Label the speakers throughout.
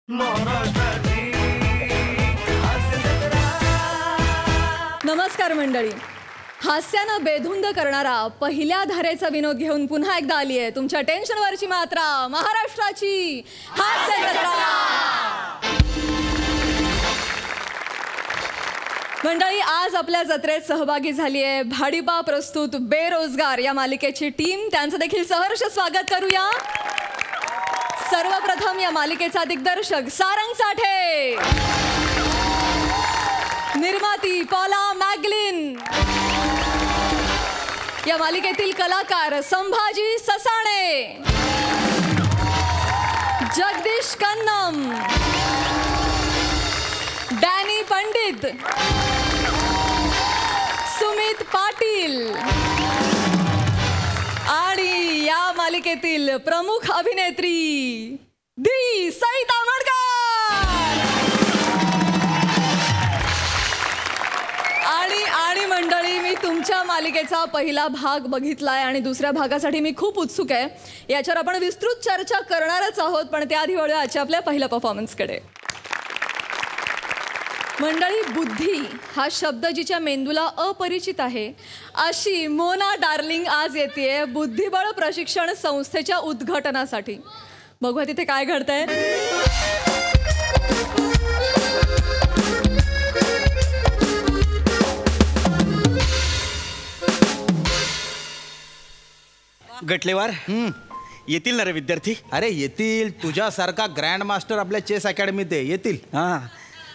Speaker 1: नमस्कार मंडळी. हास्यानं बेधुंद करणारा पहिल्या धारेचा विनोद घेऊन पुन्हा एकदा आली आहे तुमच्या टेन्शनवरची मात्रा, महाराष्ट्राची हास्य जत्रा. मंडळी, आज आपल्या जत्रेत सहभागी झाली आहे भाडीपा प्रस्तुत बेरोजगार या मालिकेची टीम. त्यांचं देखील सहर्ष स्वागत करूया. सर्वप्रथम या मालिकेचा दिग्दर्शक सारंग साठे, निर्माती पॉला मॅगलिन, या मालिकेतील कलाकार संभाजी ससाणे, जगदीश कन्नम, डॅनी पंडित, सुमित पाटील आणि या मालिकेतील प्रमुख अभिनेत्री दी सईता मडकर. आणि मंडळी, मी तुमच्या मालिकेचा पहिला भाग बघितलाय आणि दुसऱ्या भागासाठी मी खूप उत्सुक आहे. याच्यावर आपण विस्तृत चर्चा करणारच आहोत, पण त्याआधी वळूया आजच्या आपल्या पहिल्या परफॉर्मन्सकडे. मंडळी, बुद्धी हा शब्द जिच्या मेंदूला अपरिचित आहे अशी मोना डार्लिंग आज येते बुद्धिबळ प्रशिक्षण संस्थेच्या उद्घाटनासाठी. बघूया तिथे काय घडतंय.
Speaker 2: गटलेवार येतील ना रे विद्यार्थी?
Speaker 3: अरे येतील, तुझ्यासारखा ग्रँड मास्टर आपल्या चेस अकॅडमीत येतील.
Speaker 2: हां,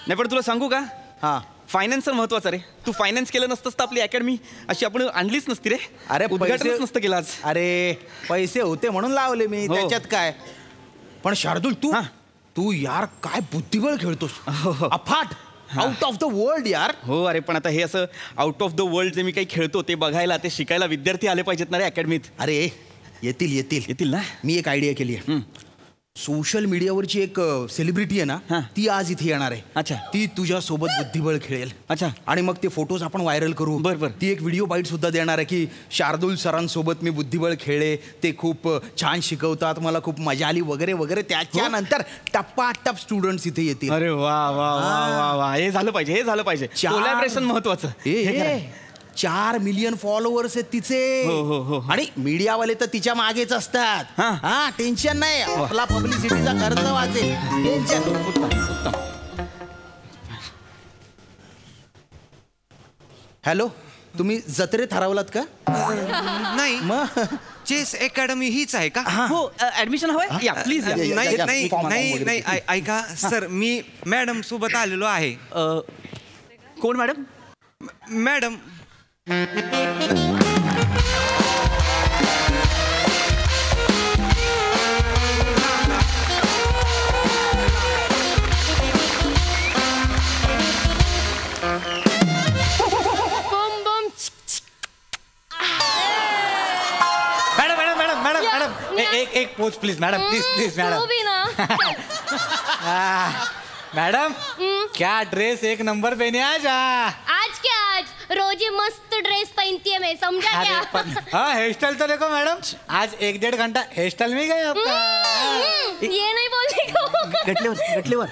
Speaker 2: नाही पण तुला सांगू का,
Speaker 3: हां,
Speaker 2: फायनान्स महत्वाचं रे. तू फायनान्स केलं नसतंस तर आपली अकॅडमी अशी आपण आणलीच नसती रे.
Speaker 3: अरे
Speaker 2: उद्घाटनच नसतं केलं आज.
Speaker 3: अरे पैसे होते म्हणून लावले मी, त्याच्यात काय. पण शार्दूल, तू यार काय बुद्धिबळ खेळतोस, अफाट, आउट ऑफ द वर्ल्ड यार.
Speaker 2: हो अरे, पण आता हे असं आउट ऑफ द वर्ल्ड जे मी काही खेळतो ते बघायला, ते शिकायला विद्यार्थी आले पाहिजेत ना रे अकॅडमीत.
Speaker 3: अरे येतील येतील
Speaker 2: येतील ना.
Speaker 3: मी एक आयडिया केली आहे. सोशल मीडियावरची एक सेलिब्रिटी आहे ना, ती आज इथे येणार आहे.
Speaker 2: अच्छा.
Speaker 3: ती तुझ्या सोबत बुद्धिबळ खेळेल.
Speaker 2: अच्छा.
Speaker 3: आणि मग ते फोटोज आपण व्हायरल करू.
Speaker 2: बरोबर.
Speaker 3: ती एक व्हिडिओ बाईट सुद्धा देणार आहे की शार्दूल सरांसोबत मी बुद्धिबळ खेळले, ते खूप छान शिकवतात, मला खूप मजा आली वगैरे वगैरे. त्याच्यानंतर टप्पाटप स्टुडंट्स इथे येतील.
Speaker 2: अरे वा वा वा वा वा, हे झालं पाहिजे, हे झालं पाहिजे. कोलॅबरेशन महत्वाचं.
Speaker 3: 4 मिलियन फॉलोअर्स आहेत तिचे.
Speaker 2: हो.
Speaker 3: आणि मीडियावाले तर तिच्या मागेच असतात. हा, टेन्शन नाही, आपला पब्लिसिटीचा खर्च वाचेल. टेन्शन. उत्तम. हॅलो, तुम्ही जत्रेत हरवलात का?
Speaker 4: नाही,
Speaker 3: मग
Speaker 4: चेस अकॅडमी हीच आहे का?
Speaker 2: हो, ऍडमिशन हवंय, या प्लीज.
Speaker 4: नाही नाही नाही नाही, ऐका सर, मी मॅडम सोबत आलेलो आहे.
Speaker 2: कोण मॅडम?
Speaker 4: मॅडम
Speaker 5: एक पोच please madam, please madam. Madam, क्या ड्रेस एक नंबर पहने आज.
Speaker 6: आज क्या, आज रोज ही मस्त ड्रेस पहनती है मैं, समझा क्या?
Speaker 5: हाँ, हेयर स्टाइल तो देखो मैडम, आज 1-1.5 घंटा हेयर स्टाइल में गए आपका.
Speaker 6: ये नहीं बोलने को.
Speaker 2: गटलेवर,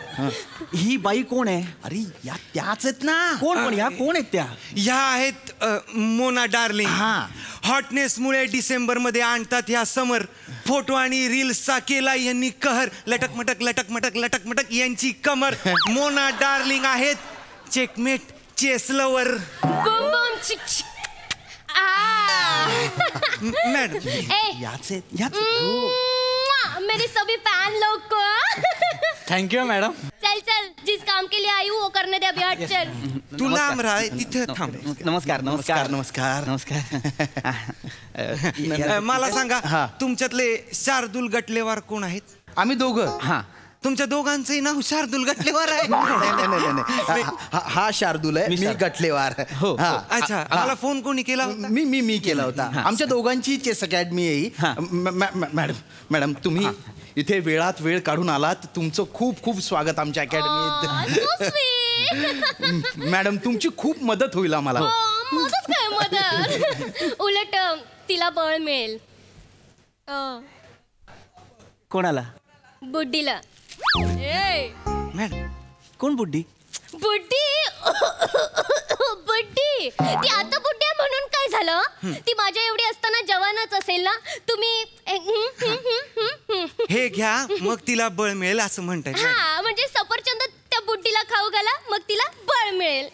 Speaker 2: ही बाई कोण आहे?
Speaker 3: अरे या त्याच आहेत ना.
Speaker 2: कोण ह्या कोण आहेत त्या?
Speaker 4: ह्या आहेत मोना डार्लिंग. हॉटनेसमुळे डिसेंबरमध्ये आणतात ह्या समर. फोटो आणि रील्सचा केला यांनी कहर. लटकमटक लटकमटक लटकमटक यांची कमर. मोना डार्लिंग आहेत चेकमेट चेस लवर.
Speaker 6: बम बम चिक चिक.
Speaker 4: मॅडम
Speaker 3: याच आहेत.
Speaker 6: मेरे सभी फैन लोग को.
Speaker 5: Thank you madam.
Speaker 6: चल चल, जिस काम के लिए आई हूँ वो करने दे अभी. हट चल.
Speaker 4: तू लांब राह, तिथे थांब.
Speaker 2: नमस्कार नमस्कार
Speaker 3: नमस्कार.
Speaker 4: मला सांगा, तुमच्यातले शार्दूल गटलेवार कोण आहेत?
Speaker 3: आम्ही दोघं.
Speaker 2: हा,
Speaker 4: तुमच्या दोघांचंही नाव शार्दूल गटलेवार आहे?
Speaker 3: नाही. हा शार्दूल आहे, मी गटलेवार.
Speaker 2: हो.
Speaker 4: अच्छा, मला फोन कोणी केला?
Speaker 3: मी केला होता. आमच्या दोघांची चेस अकॅडमी आहे. मॅडम तुम्ही इथे वेळात वेळ काढून आलात, तुमचं खूप खूप स्वागत आमच्या अकॅडमीत. मॅडम तुमची खूप मदत होईल आम्हाला.
Speaker 6: मदत काय मदत, उलट तिला बळ मिळेल.
Speaker 2: कोणाला?
Speaker 6: बुड्डीला.
Speaker 4: मॅडम
Speaker 2: कोण बुड्डी?
Speaker 6: बुड्डी बुड्डी ती आता बुड्डी आहे म्हणून काय झालं? ती माझ्या एवढी असताना जवानच असेल ना. तुम्ही
Speaker 4: हे घ्या मग तिला बळ मिळेल असं म्हणताय.
Speaker 6: हा म्हणजे सफरचंद त्या बुड्डीला खाऊ घाला मग तिला बळ मिळेल.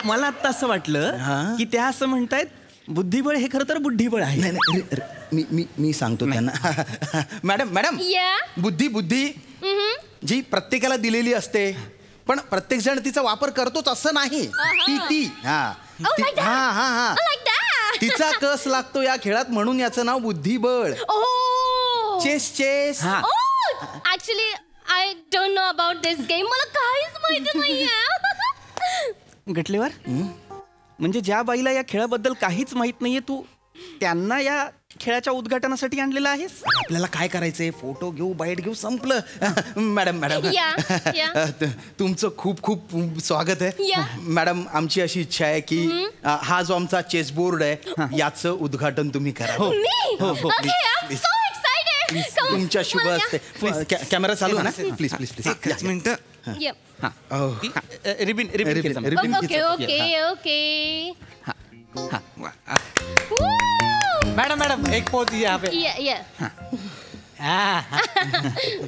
Speaker 2: मला आता असं वाटलं की त्या असं म्हणतायत बुद्धिबळ हे खरं तर बुद्धिबळ आहे.
Speaker 3: नाही मी सांगतो त्यांना. मॅडम मॅडम बुद्धी बुद्धी जी प्रत्येकाला दिलेली असते पण प्रत्येक जण तिचा वापर करतोच असं नाही. ती तिचा कस लागतो या खेळात म्हणून याचं नाव बुद्धिबळ. Chess chess.
Speaker 6: Actually I don't know about this game. मला काहीच माहिती नाहीये.
Speaker 2: गटलेवार म्हणजे ज्या बाईला या खेळाबद्दल काहीच माहित नाहीये तू त्यांना या खेळाच्या उद्घाटनासाठी आणलेलं आहेस.
Speaker 3: आपल्याला काय करायचंय फोटो घेऊ बाईट घेऊ संपलं. मॅडम मॅडम तुमचं खूप खूप स्वागत आहे. मॅडम आमची अशी इच्छा आहे की हा जो आमचा चेस बोर्ड आहे याचं उद्घाटन तुम्ही करा. हो तुमच्या शुभ असते. कॅमेरा चालू आहे ना. प्लीज प्लीज प्लीज
Speaker 4: एकच मिनिट.
Speaker 2: रिबिन
Speaker 6: okay okay okay.
Speaker 5: Madam madam एक पोज यहाँ पे.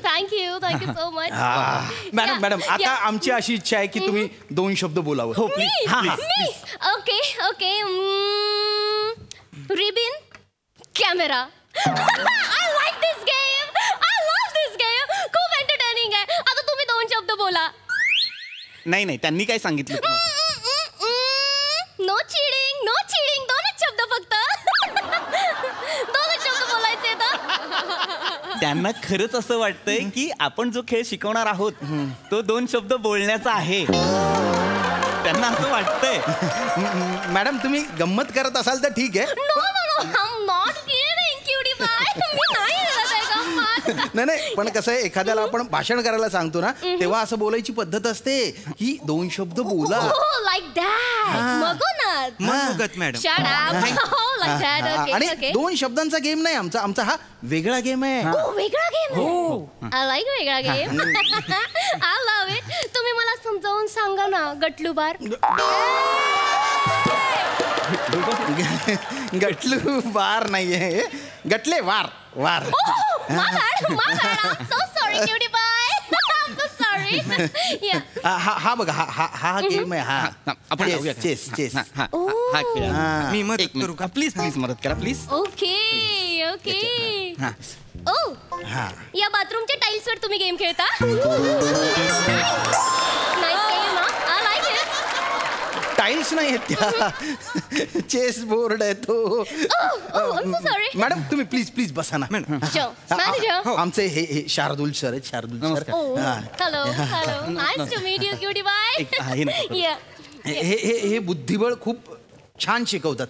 Speaker 6: Thank you so much.
Speaker 3: Madam madam आता आमची अशी इच्छा आहे की तुम्ही 2 शब्द बोलावं. हो please.
Speaker 6: Okay okay. Ribbon camera. I like this game. I love this game. खूप एंटरटेनिंग आहे. आता तुम्ही 2 शब्द बोला.
Speaker 2: नाही नाही त्यांनी काय सांगितलं?
Speaker 6: No चिडिंग no चिडिंग. 2च शब्द फक्त. 2च शब्द बोलायचे तर.
Speaker 2: त्यांना खरंच असं वाटतंय की आपण जो खेळ शिकवणार आहोत तो 2 शब्द बोलण्याचा आहे. त्यांना असं वाटतंय.
Speaker 3: मॅडम तुम्ही गंमत करत असाल तर ठीक आहे.
Speaker 6: No no no I am not kidding cutie pie. मी नाही करत आहे गंमत.
Speaker 3: नाही पण कसं आहे एखाद्याला आपण भाषण करायला सांगतो ना तेव्हा असं बोलायची पद्धत असते की 2 शब्द बोला.
Speaker 6: Like that.
Speaker 4: मनोगत madam.
Speaker 6: Shut up. Like that. Okay
Speaker 3: आणि
Speaker 6: ओके.
Speaker 3: 2 शब्दांचा गेम नाही आमचा हा वेगळा गेम आहे.
Speaker 6: वेगळा गेम. आय लाईक वेगळा गेम. I love it. तुम्ही मला समजावून सांगा ना गटलू बार.
Speaker 3: गटलू बार नाहीये गटले वार वार. हा बघा हा गेम आहे. हा
Speaker 2: आपण
Speaker 3: चेस चेस.
Speaker 2: हा खेळ
Speaker 4: मी मदत करू का?
Speaker 2: प्लीज प्लीज मदत करा प्लीज.
Speaker 6: Okay okay. ओ या बाथरूमच्या टाइल्सवर तुम्ही गेम खेळता?
Speaker 3: टाइल्स नाही आहेत त्या चेस बोर्ड आहे तो. मॅडम तुम्ही प्लीज प्लीज बसा ना. आमचे हे शार्दूल सर आहेत. Shardul sir.
Speaker 6: Hello hello. Nice to meet you cutie bye.
Speaker 3: हे बुद्धिबळ खूप छान शिकवतात.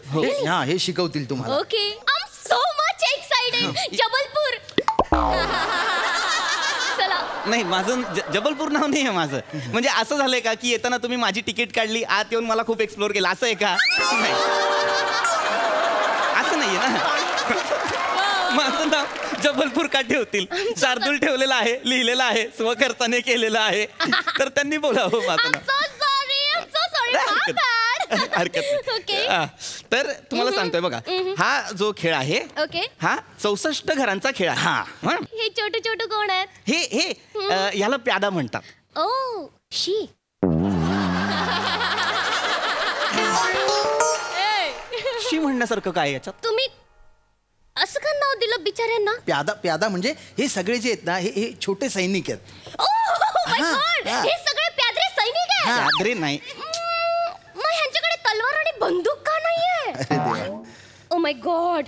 Speaker 3: हा हे शिकवतील तुम्हाला.
Speaker 6: Okay. I am so much excited. Jabalpur.
Speaker 2: नाही माझं जबलपूर नाव नाही आहे माझं. म्हणजे असं झालंय का की येताना तुम्ही माझी तिकीट काढली आत येऊन मला खूप एक्सप्लोर केलं असं आहे का? असं नाहीये ना. माझं नाव जबलपूर का ठेवतील? शार्दूल ठेवलेलं आहे लिहिलेलं आहे स्वखर्चाने केलेलं आहे तर त्यांनी बोलावं माझं नाव. हरकत नाही. तर तुम्हाला सांगतोय बघा हा जो खेळ आहे हा 64 घरांचा खेळ आहे. हा
Speaker 6: हे छोटू छोटू कोण आहेत?
Speaker 2: हे याला प्यादा म्हणतात.
Speaker 6: Oh she.
Speaker 2: शी म्हणण्यासारखं काय याच्यात?
Speaker 6: तुम्ही असं का नाव दिलं बिचाऱ्यांना?
Speaker 3: प्यादा प्यादा म्हणजे हे सगळे जे आहेत ना हे छोटे सैनिक आहेत.
Speaker 6: हे सगळे प्यादरे सैनिक आहेत.
Speaker 2: प्यादरे नाही.
Speaker 6: मग ह्यांच्याकडे तलवार आणि बंदूक का नाहीये? Oh my God.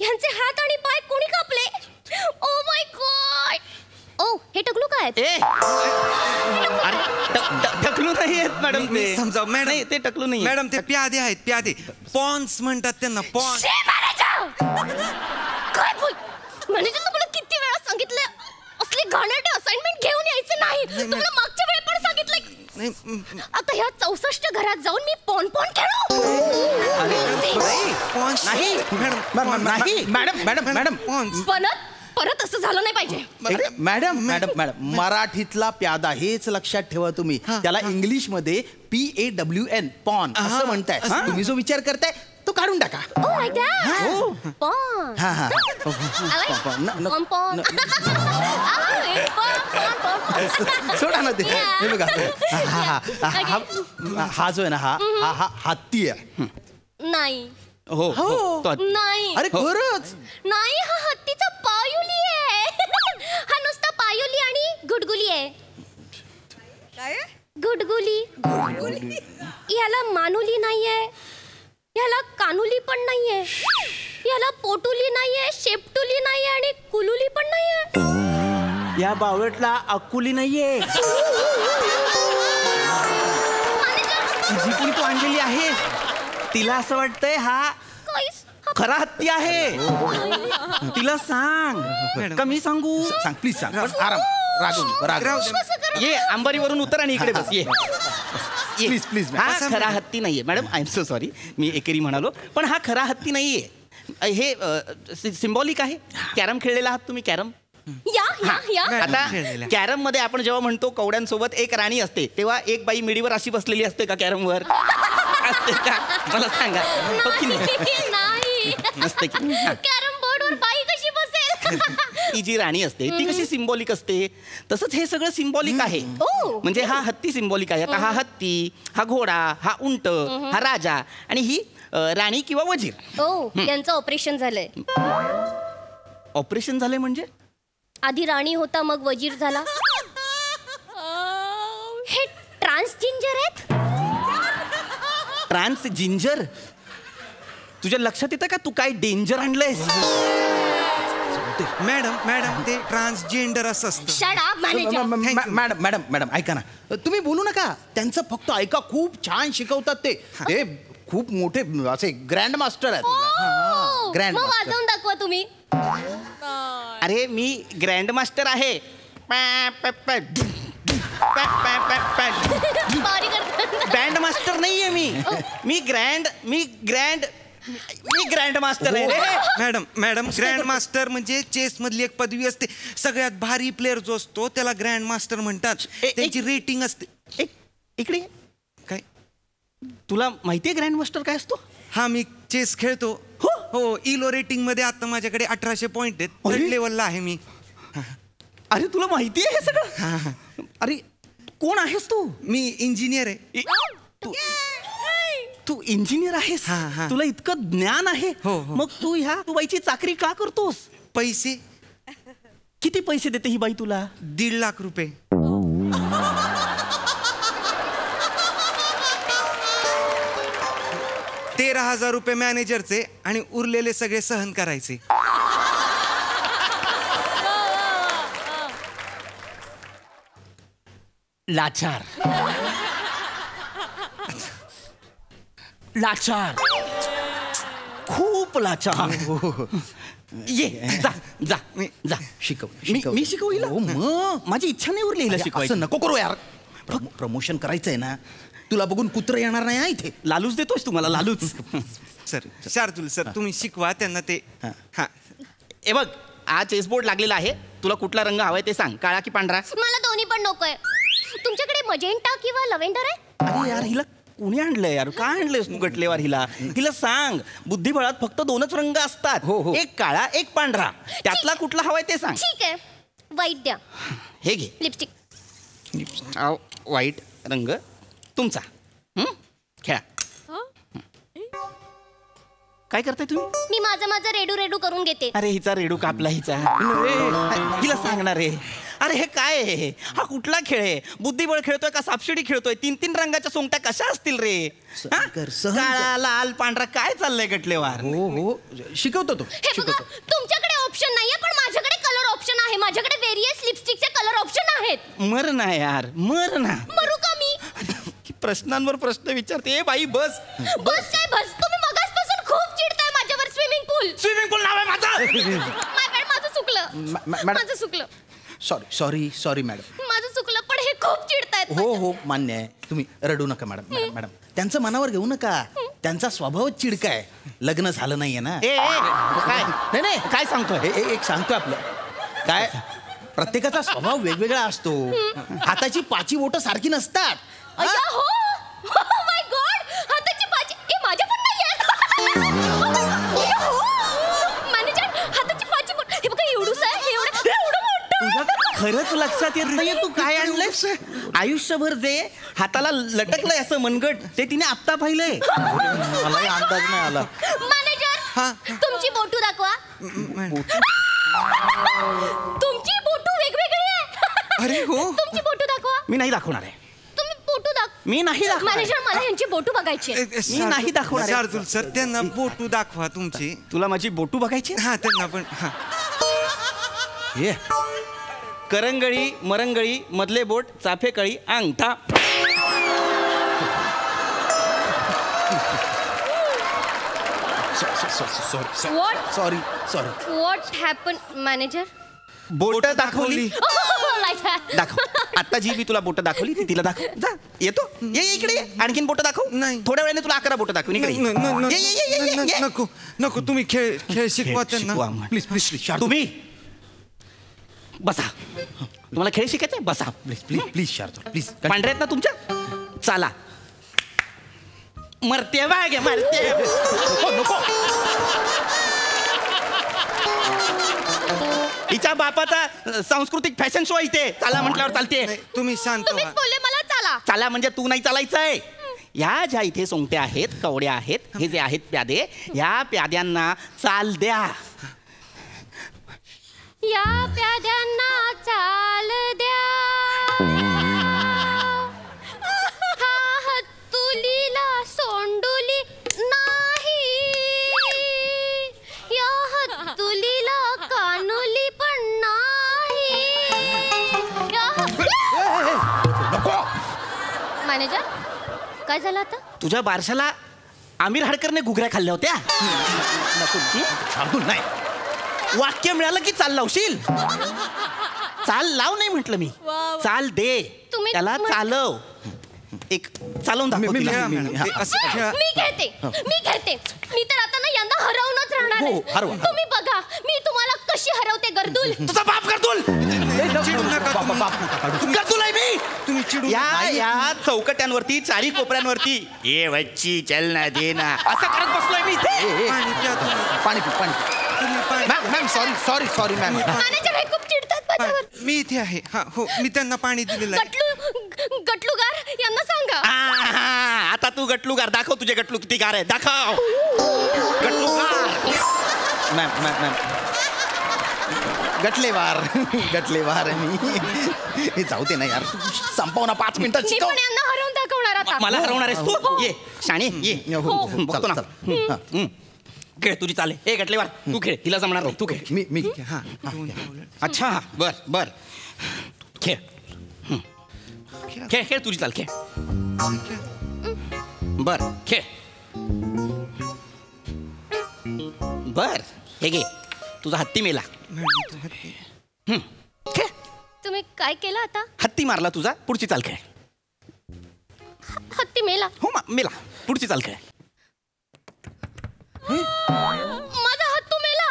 Speaker 6: ह्यांचे हात आणि पाय कोणी कापले? Oh my God. ओ हे टकलू काय?
Speaker 2: टकलू नाही आहेत मॅडम. ते
Speaker 4: समजा मॅडम
Speaker 2: ते टकलू नाही
Speaker 4: मॅडम. ते प्यादे आहेत प्यादे. पॉन्स म्हणतात त्यांना. पॉन्स.
Speaker 6: काय बोल म्हणजे तुम्हाला किती वेळा सांगितलं असली घाणेरडी असाइनमेंट घेऊन यायचं नाही. तुम्हाला मागच्या वेळी पण सांगितलं. आता ह्या 64 घरात जाऊन मी पॉन खेळू?
Speaker 2: नाही
Speaker 3: मॅडम मॅडम मॅडम
Speaker 6: परत असं झालं नाही पाहिजे.
Speaker 3: मॅडम मॅडम मॅडम मराठीतला प्यादा हेच लक्षात ठेवा तुम्ही. त्याला इंग्लिश मध्ये PAWN पॉन असं म्हणताय. तुम्ही जो विचार करताय तो काढून टाका. सोडा ना ते. हे बघा हा जो आहे ना हा हत्ती आहे.
Speaker 6: नाही
Speaker 2: हो
Speaker 6: नाही.
Speaker 3: अरे खरंच
Speaker 6: नाही, हा हत्तीचा पायुली आहे. हा नुसता पायुली आणि गुडगुली आहे. गुडगुली. याला मानुली नाहीये, याला कानुली पण नाहीये, याला पोटुली नाहीये, शेपटुली नाहीये आणि कुलुली पण नाहीये.
Speaker 2: या बावळटला अक्कुली नाहीये जी कोणी तू आणलेली आहे. तिला असं वाटतंय हा खरा हत्ती आहे. तिला सांग. कमी सांगू?
Speaker 3: सांग प्लीज सांग. आराम रागव.
Speaker 2: ये अंबारीवरून उतर आणि इकडे बस. ये
Speaker 3: प्लीज प्लीज.
Speaker 2: हा खरा हत्ती नाहीये madam. I am so sorry, मी एकेरी म्हणालो. पण हा खरा हत्ती नाहीये. हे सिम्बॉलिक आहे. कॅरम खेळलेला आहात तुम्ही? कॅरम आता कॅरम मध्ये आपण जेव्हा म्हणतो कवड्यांसोबत एक राणी असते, तेव्हा एक बाई मिडीवर अशी बसलेली असते का कॅरमवर? असते का? मला सांगा.
Speaker 6: नाही
Speaker 2: नसते की?
Speaker 6: कॅरम बोर्डवर बाई कशी बसेल?
Speaker 2: ती जी राणी असते ती कशी सिम्बॉलिक असते, तसंच हे सगळं सिम्बॉलिक आहे. म्हणजे हा हत्ती सिम्बॉलिक आहे. आता हा हत्ती, हा घोडा, हा उंट, हा राजा आणि ही राणी किंवा वजीर.
Speaker 6: यांचं ऑपरेशन झालंय.
Speaker 2: ऑपरेशन झालंय म्हणजे?
Speaker 6: आधी राणी होता मग वजीर झाला. हे ट्रान्सजेंडर आहेत.
Speaker 2: ट्रान्सजिंजर? तुझ्या लक्षात येतं का तू काय डेंजर आणलंयस?
Speaker 4: मॅडम ते ट्रान्सजेंडर असं असतं.
Speaker 6: Shut up manager.
Speaker 3: Madam madam madam ऐका ना, तुम्ही बोलू नका. त्यांचं फक्त ऐका. खूप छान शिकवतात ते. ते खूप मोठे असे ग्रँड मास्टर आहेत. ग्रँड
Speaker 6: मग वाजवून दाखवा तुम्ही.
Speaker 2: अरे मी ग्रँड मास्टर आहे. बँड मास्टर नाहीये मी ग्रँड मास्टर आहे रे.
Speaker 4: मॅडम ग्रँड मास्टर म्हणजे चेस मधली एक पदवी असते. सगळ्यात भारी प्लेअर जो असतो त्याला ग्रँड मास्टर म्हणतात. त्यांची रेटिंग असते.
Speaker 2: इकडे
Speaker 4: काय
Speaker 2: तुला माहितीये ग्रँड मास्टर काय असतो?
Speaker 4: हा मी चेस खेळतो. हो इलो रेटिंग मध्ये आता माझ्याकडे 1800 पॉइंट आहेत. थर्ड लेवलला आहे मी.
Speaker 2: अरे तुला माहिती आहे हे सगळं? अरे कोण आहेस तू?
Speaker 4: मी इंजिनियर आहे.
Speaker 2: तू इंजिनियर आहेस? तुला इतकं ज्ञान आहे? मग तू तू बाईची चाकरी का करतोस?
Speaker 4: पैसे.
Speaker 2: किती पैसे देते ही बाई तुला?
Speaker 4: 1.5 लाख रुपये. ₹13,000 मॅनेजरचे आणि उरलेले सगळे सहन करायचे.
Speaker 2: लाचार खूप लाचार. ये जा जा जा. मी शिकवू हिला? मग माझी इच्छा नाही उरली हिला शिकवायची.
Speaker 3: नको करू यार. प्रमोशन करायचंय ना. तुला बघून कुत्र येणार नाही इथे.
Speaker 2: लालूच देतोस तुम्हाला? लालूच.
Speaker 4: सर शार्दूल सर तुम्ही शिकवा त्यांना ते.
Speaker 2: हे बघ हा चेसबोर्ड लागलेला आहे. तुला कुठला रंग हवाय ते सांग. काळा की पांढरा?
Speaker 6: मला दोन्ही पण नकोय. तुमच्याकडे मजेंटा किंवा लव्हेंडर आहे?
Speaker 2: अरे यार हिला कोणी आणलंय यार? काय आणलंयस तू गटलेवार हिला? हिला सांग बुद्धिबळात फक्त 2च रंग असतात. एक काळा एक पांढरा. त्यातला कुठला हवाय ते सांग.
Speaker 6: ठीक आहे व्हाईट द्या.
Speaker 2: हे घे
Speaker 6: लिपस्टिक.
Speaker 2: व्हाईट रंग तुमचा. खेळा. काय करताय तुम्ही?
Speaker 6: मी माझं रेडू करून घेते.
Speaker 2: अरे हिचा रेडू कापला हिचा. हिला सांगणार रे. अरे हे काय आहे? हा कुठला खेळ आहे? बुद्धिबळ खेळतोय का सापशिडी खेळतोय? 3 रंगाच्या सोंगट्या कशा असतील रे? काळा लाल पांढरा काय चाललंय गटलेवार?
Speaker 3: हो शिकवतो तो.
Speaker 6: हे बघा तुमच्याकडे ऑप्शन नाहीये पण माझ्याकडे कलर ऑप्शन आहे. माझ्याकडे वेरियस लिपस्टिकचे कलर ऑप्शन आहेत.
Speaker 2: मर ना यार मर ना.
Speaker 6: मरू का मी?
Speaker 2: प्रश्नांवर प्रश्न विचारते. बाई बस
Speaker 6: बस काय बस? तुम्ही मगासपासून खूप चिडताय माझ्यावर. स्विमिंग पूल
Speaker 2: नाव आहे माझं.
Speaker 6: माझं चुकलं.
Speaker 3: Sorry madam.
Speaker 6: माझं चुकलं पण हे खूप चिडतायत.
Speaker 3: हो हो मान्य आहे. तुम्ही रडू नका मॅडम. मॅडम त्यांचं मनावर घेऊ नका. त्यांचा स्वभावच चिडका आहे. लग्न झालं नाहीये ना.
Speaker 2: काय
Speaker 3: नाही नाही
Speaker 2: काय सांगतोय?
Speaker 3: एक सांगतोय आपलं काय, प्रत्येकाचा स्वभाव वेगवेगळा असतो. हाताची 5 बोटं सारखी नसतात.
Speaker 6: अय्या हो, माय गॉड, हाताची 5 माझ्या पण नाहीये. मॅनेजर हाताची 5 बोट, हे बघा एवढूच आहे, एवढं मोठं.
Speaker 2: खरंच लक्षात येत नाहीये तू काय आणलंयस. आयुष्यभर जे हाताला लटकलंय असं मनगट ते तिने आत्ता पाहिलंय.
Speaker 3: मलाही अंदाज नाही आला.
Speaker 6: मॅनेजर तुमची बोटू दाखवा. तुमची बोटू वेगवेगळी आहे.
Speaker 4: अरे हो.
Speaker 6: तुमची बोटू दाखवा.
Speaker 2: मी नाही दाखवणार आहे.
Speaker 6: तुम्ही बोटू दाखवा.
Speaker 2: मी नाही दाखवणार.
Speaker 6: मॅनेजर मला यांची बोटू बघायची आहे.
Speaker 2: मी नाही दाखवणार.
Speaker 4: शार्दूल सर त्यांना बोटू दाखवा तुमची.
Speaker 2: तुला माझी बोटू बघायची?
Speaker 4: हा त्यांना पण. हा
Speaker 3: हे
Speaker 2: करंगळी मरंगळी मधले बोट चाफेकळी अंगठा.
Speaker 3: सॉरी.
Speaker 6: What happened, manager?
Speaker 2: बोट दाखवली.
Speaker 6: Like that.
Speaker 2: दाखव. आता जी मी तुला बोट दाखवली ती तिला दाखव. जा येतो. ये इकडे ये. आणखीन बोट दाखव.
Speaker 4: नाही.
Speaker 2: थोड्या वेळाने तुला 11 बोट दाखवून इकडे ये.
Speaker 4: नको नको तुम्ही खेळ शिकवा त्यांना.
Speaker 3: प्लीज प्लीज
Speaker 2: तुम्ही बसा. तुम्हाला खेळ शिकायचा बसा.
Speaker 3: Please please please Shardul please.
Speaker 2: पांढरे आहेत ना तुमच्या? चाला. मरते बाग मरते. नको. हिच्या बापाचा सांस्कृतिक फॅशन शो इथे. चला म्हटल्यावर चालते.
Speaker 4: तुम्ही शांत
Speaker 6: तुम्हीच
Speaker 4: व्हा.
Speaker 6: बोलले मला चला.
Speaker 2: चला म्हणजे तू नाही चालायचंय. या ज्या इथे सोंगट्या आहेत, कवड्या आहेत, हे जे आहेत प्यादे, या प्याद्यांना चाल द्या.
Speaker 6: या प्याद्यांना चाल द्या. हा हत्तुलीला सोंडुली नाही. या हत्तुलीला कानुली पण नाही. मॅनेजर काय झालं आता?
Speaker 2: तुझ्या बारशाला आमिर हाडकरने घुगऱ्या खाल्ल्या होत्या.
Speaker 3: शार्दूल नाही.
Speaker 2: वाक्य मिळालं की चाल लावशील. चाल लाव नाही म्हटलं मी. चाल दे.
Speaker 6: तुम्ही
Speaker 2: त्याला चालव. एक चालवून दाखव तिला.
Speaker 6: मी घेते. मी तर आता ना यंदा हरवूनच राहणार
Speaker 3: हो,
Speaker 6: आहे.
Speaker 3: हरवा.
Speaker 6: तुम्ही बघा मी तुम्हाला कशी हरवते गर्दुल.
Speaker 2: तुझा बाप गर्दुल.
Speaker 4: चिडू नका तुम्ही.
Speaker 2: गर्दुल आहे मी.
Speaker 4: तुम्ही चिडू
Speaker 2: या चौकट्यांवरती चारी कोपऱ्यांवरती ये वच्ची चल ना दे ना असं करत बसलोय मी इथे.
Speaker 4: पाणी प्या तुम्ही.
Speaker 3: पाणी पी पाणी. Ma'am sorry ma'am.
Speaker 6: मॅनेजर हे खूप चिडतात माझ्यावर.
Speaker 4: मी इथे आहे. हा हो मी त्यांना पाणी दिलेलं आहे.
Speaker 6: गटलुगार यांना सांगा.
Speaker 2: आता तू गटलुगार दाखव. तुझे गटलू किती गार आहे दाखव. गटलुगार.
Speaker 3: मॅम गटलेवार मी जाऊ दे ना यार. संपव ना 5 मिनिटात.
Speaker 6: मी पण यांना हरवून दाखवणार आता.
Speaker 2: मला हरवणार आहेस तू. ये शाणे ये. बघतो ना.
Speaker 3: चल.
Speaker 2: खेळ तुझी चाले. हे गटलेवार तू खेळ. हिला जमणार नाही. तू खेळ.
Speaker 3: मी
Speaker 4: हा
Speaker 2: अच्छा बर खेळ. खेळ तुझी चाल. खेळ बर. खेळ बर. हे घे तुझा हत्ती मेला. खेळ.
Speaker 6: तुम्ही काय केलं आता?
Speaker 2: हत्ती मारला तुझा. पुढची चाल खेळ.
Speaker 6: हत्ती मेला.
Speaker 2: हो मेला. पुढची चाल खेळ.
Speaker 6: माझा हत्तू मेला.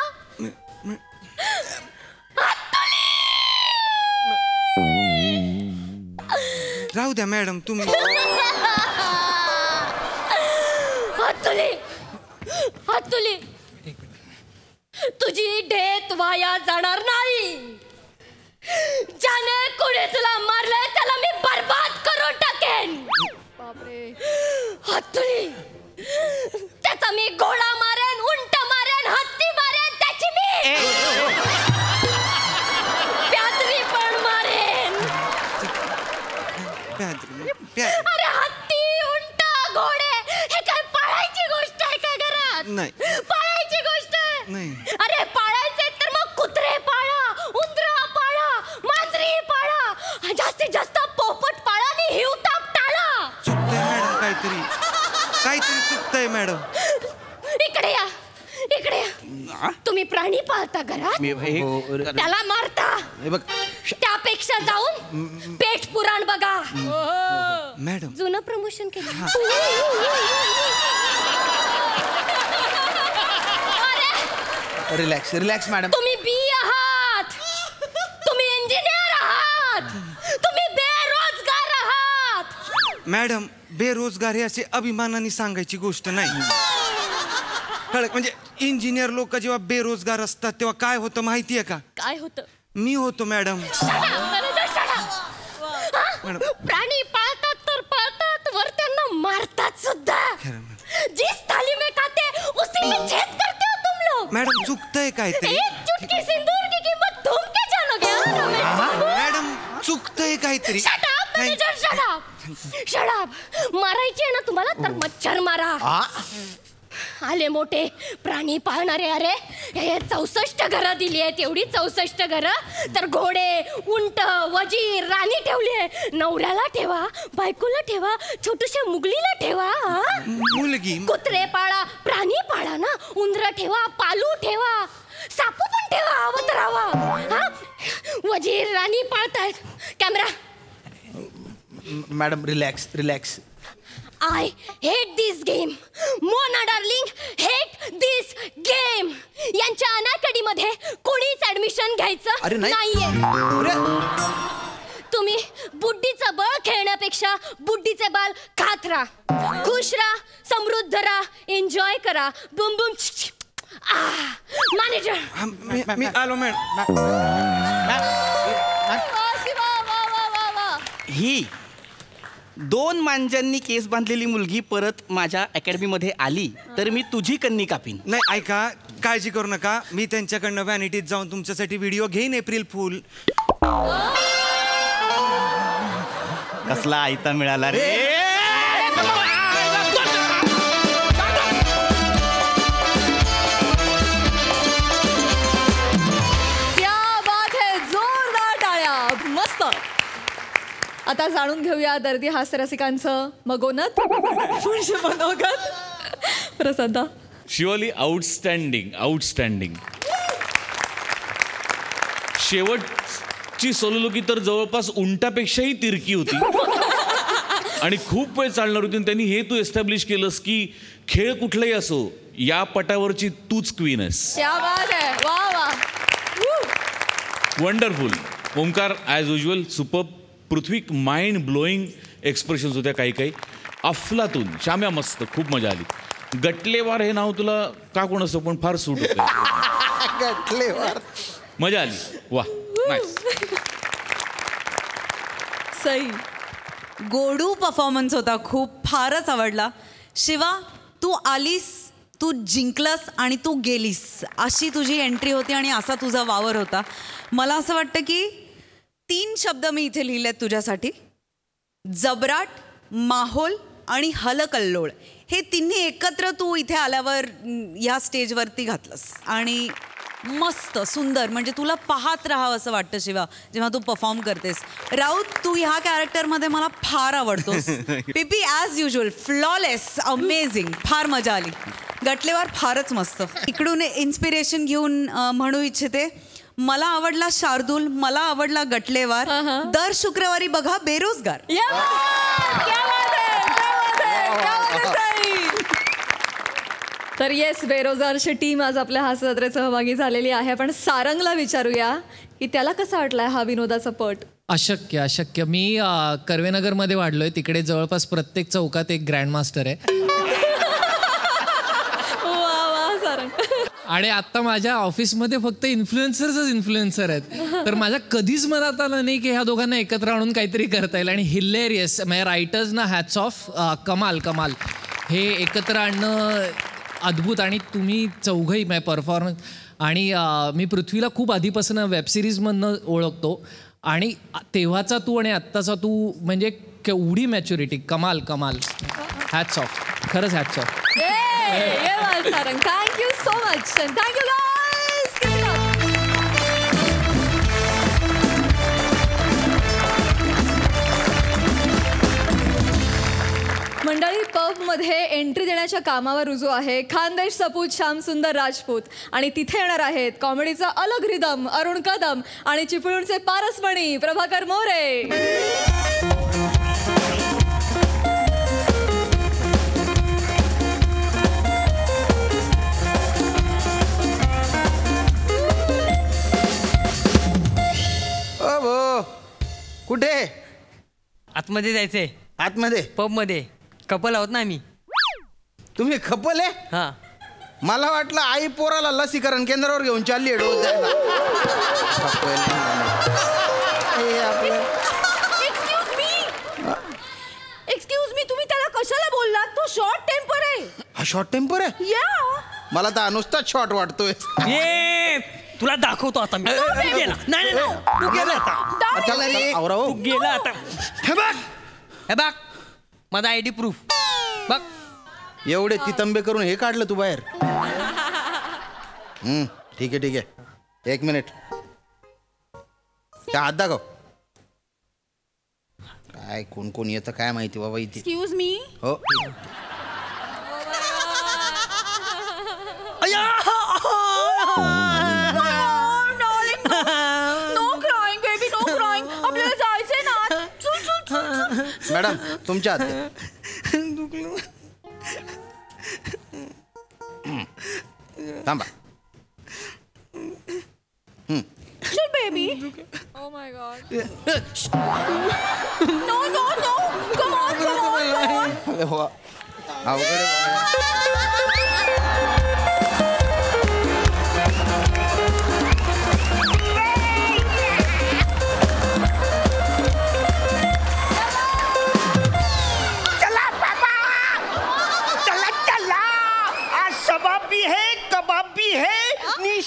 Speaker 4: राहू द्या मॅडम तुम्ही.
Speaker 6: हत्तुली तुझी डेथ वाया जाणार नाही. ज्याने कुणी तुला मारलंय त्याला मी बर्बाद करून टाकेन. हत्तुली त्याचा मी घोडा मारेन, उंट मारेन, हत्ती मारेन, त्याची मी प्यादरी पण मारेन. अरे हत्ती, उंट, घोडे हे काय पाळायची गोष्ट आहे का घरात?
Speaker 4: नाही.
Speaker 6: पाळायची गोष्ट आहे
Speaker 4: नाही.
Speaker 6: अरे पाळायचे तर मग कुत्रे पाळा, उंदरा पाळा, मांजरी पाळा, जास्तीत जास्त पोपट पाळा आणि हिवताप टाळा.
Speaker 4: चुकतंय मॅडम काहीतरी चुकतंय मॅडम.
Speaker 6: इकडे या. तुम्ही प्राणी पाहता घरात,
Speaker 3: मी
Speaker 6: त्याला मारता.
Speaker 3: हे बघ
Speaker 6: त्यापेक्षा जाऊन पेठ पुराण बघा.
Speaker 4: मॅडम
Speaker 6: जुनं प्रमोशन केलं.
Speaker 3: Relax relax madam.
Speaker 6: तुम्ही बी आहात, तुम्ही इंजिनियर आहात, तुम्ही बेरोजगार आहात.
Speaker 4: मॅडम बेरोजगार हे असे अभिमानाने सांगायची गोष्ट नाही. कळलं म्हणजे इंजिनियर लोक जेव्हा बेरोजगार असतात तेव्हा काय होतं माहितीये का?
Speaker 6: काय होतं?
Speaker 4: मी होतो मॅडम.
Speaker 6: प्राणी पाळतात तर पाळतात, वर त्यांना मारतात सुद्धा. जिस थाली में खाते उसी में छेद करते हो तुम लोग.
Speaker 4: मॅडम चुकतंय काहीतरी.
Speaker 6: एक चुटकी सिंदूर की कीमत तुम क्या जानोगे?
Speaker 4: मॅडम चुकतंय काहीतरी.
Speaker 6: Shut up manager, shut up, shut up. मारायची आहे ना तुम्हाला तर मच्छर मारा. आले मोठे प्राणी पाळणारे. अरे हे 64 घरं दिली आहेत. एवढी 64 घरं तर घोडे, उंट, वजीर, राणी ठेवली आहे. नवऱ्याला ठेवा, बायकोला ठेवा, छोटूशा मुगलीला ठेवा.
Speaker 4: मुलगी.
Speaker 6: कुत्रे पाळा, प्राणी पाळा ना. उंदर ठेवा, पालू ठेवा, सापू पण ठेवा हवं तर हवा. वजीर राणी पाळतायत. Camera.
Speaker 3: Madam relax relax.
Speaker 6: I hate this game. Mona darling hate this game. यांच्या अनअकॅडमी मध्ये कोणीच ऍडमिशन घ्यायचं नाहीये. तुम्ही बुड्डीचं बळ खेळण्यापेक्षा बुड्डीचे बाल खात राहा, खुश राहा, समृद्ध राहा, एन्जॉय करा. बुम बुम. मॅनेजर
Speaker 4: मी आलो मॅडम.
Speaker 2: ही 2 मांजांनी केस बांधलेली मुलगी परत माझ्या अकॅडमीमध्ये आली तर मी तुझी कन्नी कापीन.
Speaker 4: नाही ऐका, काळजी करू नका. मी त्यांच्याकडनं व्हॅनिटीत जाऊन तुमच्यासाठी व्हिडिओ घेईन. एप्रिल फूल.
Speaker 2: कसला आयता मिळाला रे.
Speaker 1: क्या बात है, जोरदार टाळ्या. मस्त. आता जाणून घेऊया दर्दी हास्य रसिकांचं मगोनत म्हणजे मनोगत. प्रसादा.
Speaker 7: Shivali outstanding, outstanding. शेवटची सोलोलोकी तर जवळपास उंटापेक्षाही तिरकी होती आणि खूप वेळ चालणार होती. त्यांनी हे तू एस्टॅब्लिश केलंस की खेळ कुठलाही असो या पटावरची तूच क्वीन आहेस.
Speaker 1: क्या बात है. वा वा.
Speaker 7: Wonderful. Omkar as usual super. Prithvi mind blowing expressions होत्या काही काही. अफलातून. शाम्या मस्त, खूप मजा आली. गटलेवार हे नाव तुला का कोण असं पण फार सूट होतं.
Speaker 3: गटलेवार.
Speaker 7: मजा आली. वा नाईस.
Speaker 1: सई.
Speaker 8: गोडू परफॉर्मन्स होता, खूप फारच आवडला. शिवा तू आलीस, तू जिंकलस आणि तू गेलीस अशी तुझी एंट्री होती आणि असा तुझा वावर होता. मला असं वाटतं की 3 शब्द मी इथे लिहिलेत तुझ्यासाठी. जबराट, माहोल आणि हलकल्लोळ. हे तिन्ही एकत्र तू इथे आल्यावर या स्टेजवरती घातलंस आणि मस्त सुंदर. म्हणजे तुला पाहत राहावं असं वाटतं शिवा जेव्हा तू परफॉर्म करतेस. राऊत तू ह्या कॅरेक्टरमध्ये मला फार आवडतोस. पीपी ॲज युजल फ्लॉलेस, अमेझिंग. फार मजा आली. गटलेवार फारच मस्त. इकडून इन्स्पिरेशन घेऊन म्हणू इच्छिते, मला आवडला शार्दूल, मला आवडला गटलेवार. दर शुक्रवारी बघा बेरोजगार.
Speaker 1: तर येस, बेरोजगारची टीम आज आपल्या हास्य जत्रेत सहभागी झालेली आहे. पण सारंगला विचारूया की त्याला कसा वाटलाय हा विनोदाचा पट.
Speaker 9: अशक्य अशक्य. मी कर्वेनगरमध्ये वाढलोय. तिकडे जवळपास प्रत्येक चौकात एक ग्रँड मास्टर आहे. आणि आता माझ्या ऑफिसमध्ये फक्त इन्फ्लुएन्सर आहेत. तर माझ्या कधीच मनात आलं नाही की ह्या दोघांना एकत्र आणून काहीतरी करता येईल. आणि हिलेरियस. माझ्या रायटर्सना हॅट्स ऑफ. कमाल कमाल. हे एकत्र आणणं अद्भुत. आणि तुम्ही चौघही माझ्या परफॉर्मन्स. आणि मी पृथ्वीला खूप आधीपासून वेबसिरीजमधनं ओळखतो आणि तेव्हाचा तू आणि आत्ताचा तू म्हणजे केवढी मॅच्युरिटी. कमाल कमाल. Hats off. खरंच hats off.
Speaker 1: Thank you so much and thank you guys. Keep it up. मंडळी, पबमध्ये एंट्री देण्याच्या कामावर रुजू आहे खानदेश सपूत श्यामसुंदर राजपूत आणि तिथे येणार आहेत कॉमेडीचा अलग रिदम अरुण कदम आणि चिपळूणचे पारसमणी प्रभाकर मोरे.
Speaker 3: कुठे?
Speaker 10: आतमध्ये जायचंय.
Speaker 3: आतमध्ये?
Speaker 10: पब मध्ये. कपल आहोत ना आम्ही.
Speaker 3: तुम्ही कपल आहे?
Speaker 10: हा.
Speaker 3: मला वाटलं आई पोराला लसीकरण केंद्रावर घेऊन चालली आहे डोस द्यायला.
Speaker 1: एक्सक्यूज मी, तुम्ही त्याला कशाला बोललात? तो शॉर्ट टेम्पर आहे.
Speaker 3: हा शॉर्ट टेम्पर आहे?
Speaker 1: या
Speaker 3: मला तर नुसताच शॉर्ट वाटतोय.
Speaker 10: तुला दाखवतो आता मी. गेला. नाही तू गेला आता.
Speaker 3: आवराव
Speaker 10: गेला आता. हे बघ माझा आयडी प्रूफ बघ.
Speaker 3: एवढे तितंबे करून हे काढलं तू बाहेर? ठीक आहे ठीक आहे, 1 मिनिट. हात दाखव. काय कोण कोण येतं काय माहिती बाबा इथे.
Speaker 1: Excuse me.
Speaker 3: हो.
Speaker 1: आपल्याला जायचंय ना.
Speaker 3: मॅडम तुमच्या हात. थांबा.
Speaker 1: चल baby. Oh my god. No no no. Come on come on.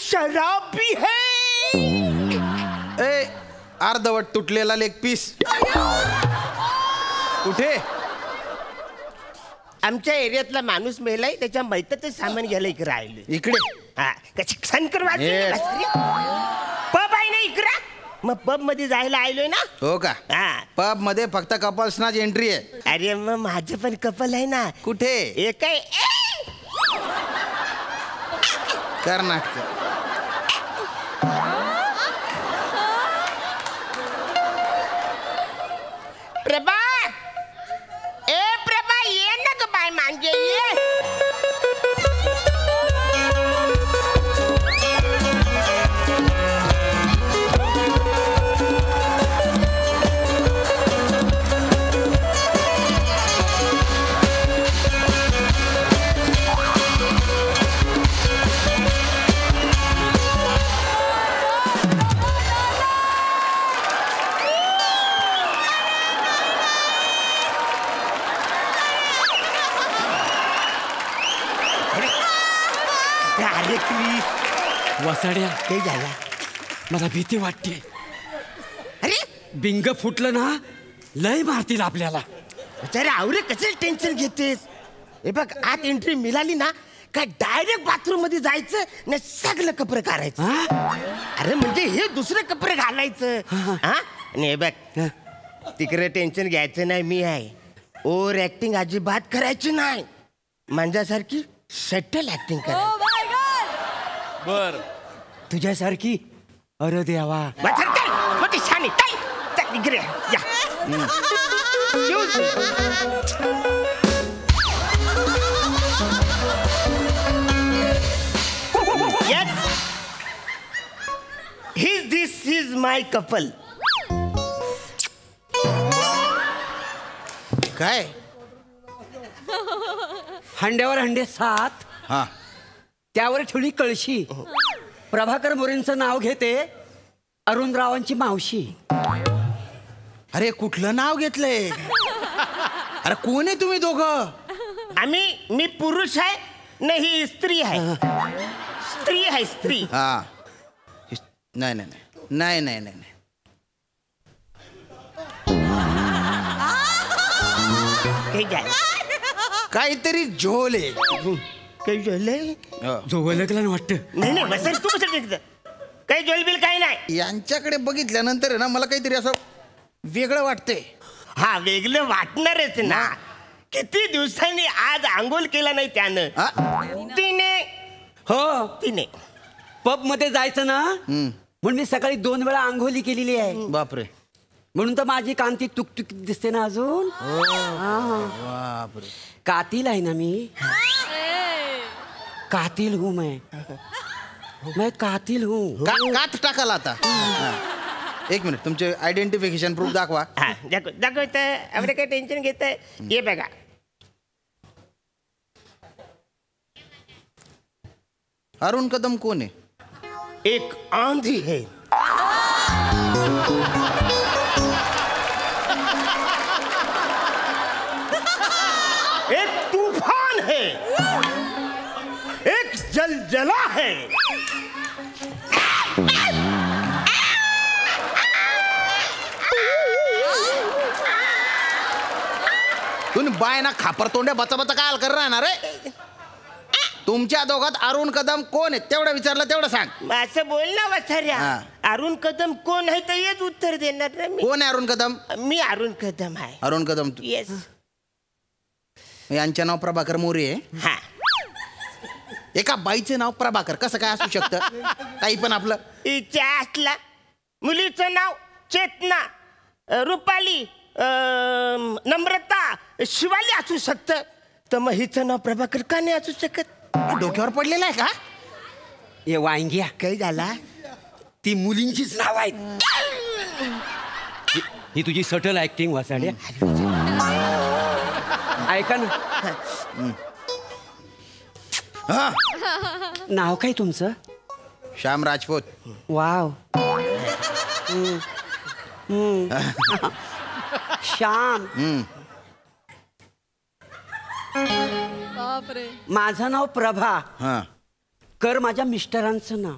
Speaker 2: शराब भी है.
Speaker 3: ए अर्धवट तुटलेला लेग पीस. कुठे?
Speaker 2: आमच्या एरियातला माणूस मेलाय, त्याच्या मैताचं सामान घ्यायला इकडे राहिले.
Speaker 3: इकडे?
Speaker 2: हा कशी संकर पब आहे ना इकडे. मग पब मध्ये जायला आलोय ना.
Speaker 3: हो का? पब मध्ये फक्त कपल्सनाच एंट्री आहे.
Speaker 2: अरे मग माझं पण कपल आहे ना.
Speaker 3: कुठे?
Speaker 2: एक आहे
Speaker 3: कर्नाटक.
Speaker 2: प्रभा, ए प्रभा ये ना ग बाय मांगे ये.
Speaker 10: वसाड्या
Speaker 2: काही झाला?
Speaker 10: मला भीती वाटते.
Speaker 2: अरे
Speaker 10: बिंग फुटलं ना लय मारतील आपल्याला.
Speaker 2: अरे आवरे कसं टेन्शन घेतेस? हे बघ आत एंट्री मिळाली ना काय डायरेक्ट बाथरूम मध्ये जायचं ना सगळं कपडे काढायचं. अरे म्हणजे हे दुसरे कपडे घालायचं. हा आणि हे बघ तिकडे टेन्शन घ्यायचं नाही. मी आहे. ओव्हर ऍक्टिंग अजिबात करायची नाही. माझ्यासारखी शटल ऍक्टिंग करायची.
Speaker 7: बर
Speaker 10: तुझ्यासारखी. अरे देवा.
Speaker 2: छान इकडे या. Yes. This is my couple.
Speaker 3: काय?
Speaker 10: हंड्यावर हंडे 7.
Speaker 3: हा.
Speaker 10: त्यावर ठेवली कळशी. प्रभाकर मोरेंचं नाव घेते अरुणरावांची मावशी.
Speaker 3: अरे कुठलं नाव घेतलंय? अरे कोण आहे तुम्ही दोघं?
Speaker 2: मी पुरुष आहे नाही स्त्री आहे. स्त्री आहे स्त्री.
Speaker 3: हा. नाही नाही नाही नाही नाही नाही. काहीतरी झोल आहे.
Speaker 2: काही झोलय?
Speaker 10: झोवलकला वाटतं.
Speaker 2: नाही नाही बस तू कसं काही झोलबिल काही नाही.
Speaker 3: यांच्याकडे बघितल्यानंतर आहे ना मला काहीतरी असं वेगळं वाटतंय.
Speaker 2: हा वेगळं वाटणारच ना.
Speaker 11: किती दिवसांनी आज आंघोळ केला नाही त्यानं. तिने
Speaker 10: पब मध्ये जायचं ना म्हणून मी सकाळी 2 वेळा आंघोळी केलेली आहे.
Speaker 3: बापरे.
Speaker 10: म्हणून तर माझी कांती तुकतुकीत दिसते ना अजून.
Speaker 3: बापरे.
Speaker 10: कातिल आहे ना मी. कातिल हूँ मैं कातिल हूँ.
Speaker 3: कात टाकाल आता. एक मिनिट, तुमचे आयडेंटिफिकेशन प्रूफ दाखवा.
Speaker 11: दाखवत आपलं काय टेन्शन घेत आहे. ये बघा.
Speaker 3: अरुण कदम कोण आहे?
Speaker 11: एक आंधी है. एक तूफान है. एक जलजला है.
Speaker 3: तुम्ही बाय ना खापर तोंड्या बचा बचा काय कर राहणार रे? तुमच्या दोघात अरुण कदम कोण आहे तेवढं विचारलं तेवढं सांग.
Speaker 11: असं बोल ना वसाऱ्या. अरुण कदम कोण आहे तर हेच उत्तर देणार ना मी.
Speaker 3: कोण आहे अरुण कदम?
Speaker 11: मी अरुण कदम आहे.
Speaker 3: अरुण कदम.
Speaker 11: येस.
Speaker 3: यांचे नाव प्रभाकर मोरे आहे.
Speaker 11: हा.
Speaker 3: एका बाईचे नाव प्रभाकर कसं काय असू शकतं? काही पण आपलं
Speaker 11: इतिहासला मुलीचं नाव चेतना, रुपाली, नम्रता, शिवाली असू शकतं. तर मग हिचं नाव प्रभाकर का नाही असू शकत?
Speaker 3: डोक्यावर पडलेलं आहे का?
Speaker 10: ये वांग्या
Speaker 11: काय झाला?
Speaker 10: ती मुलींचीच नाव आहेत. ही तुझी सटल ऍक्टिंग वासाड्या. ऐका ना. नाव काय तुमचं?
Speaker 3: श्याम राजपूत.
Speaker 10: वाव. श्याम.
Speaker 1: बापरे.
Speaker 10: माझं नाव प्रभा. कर माझ्या मिस्टरांचं नाव.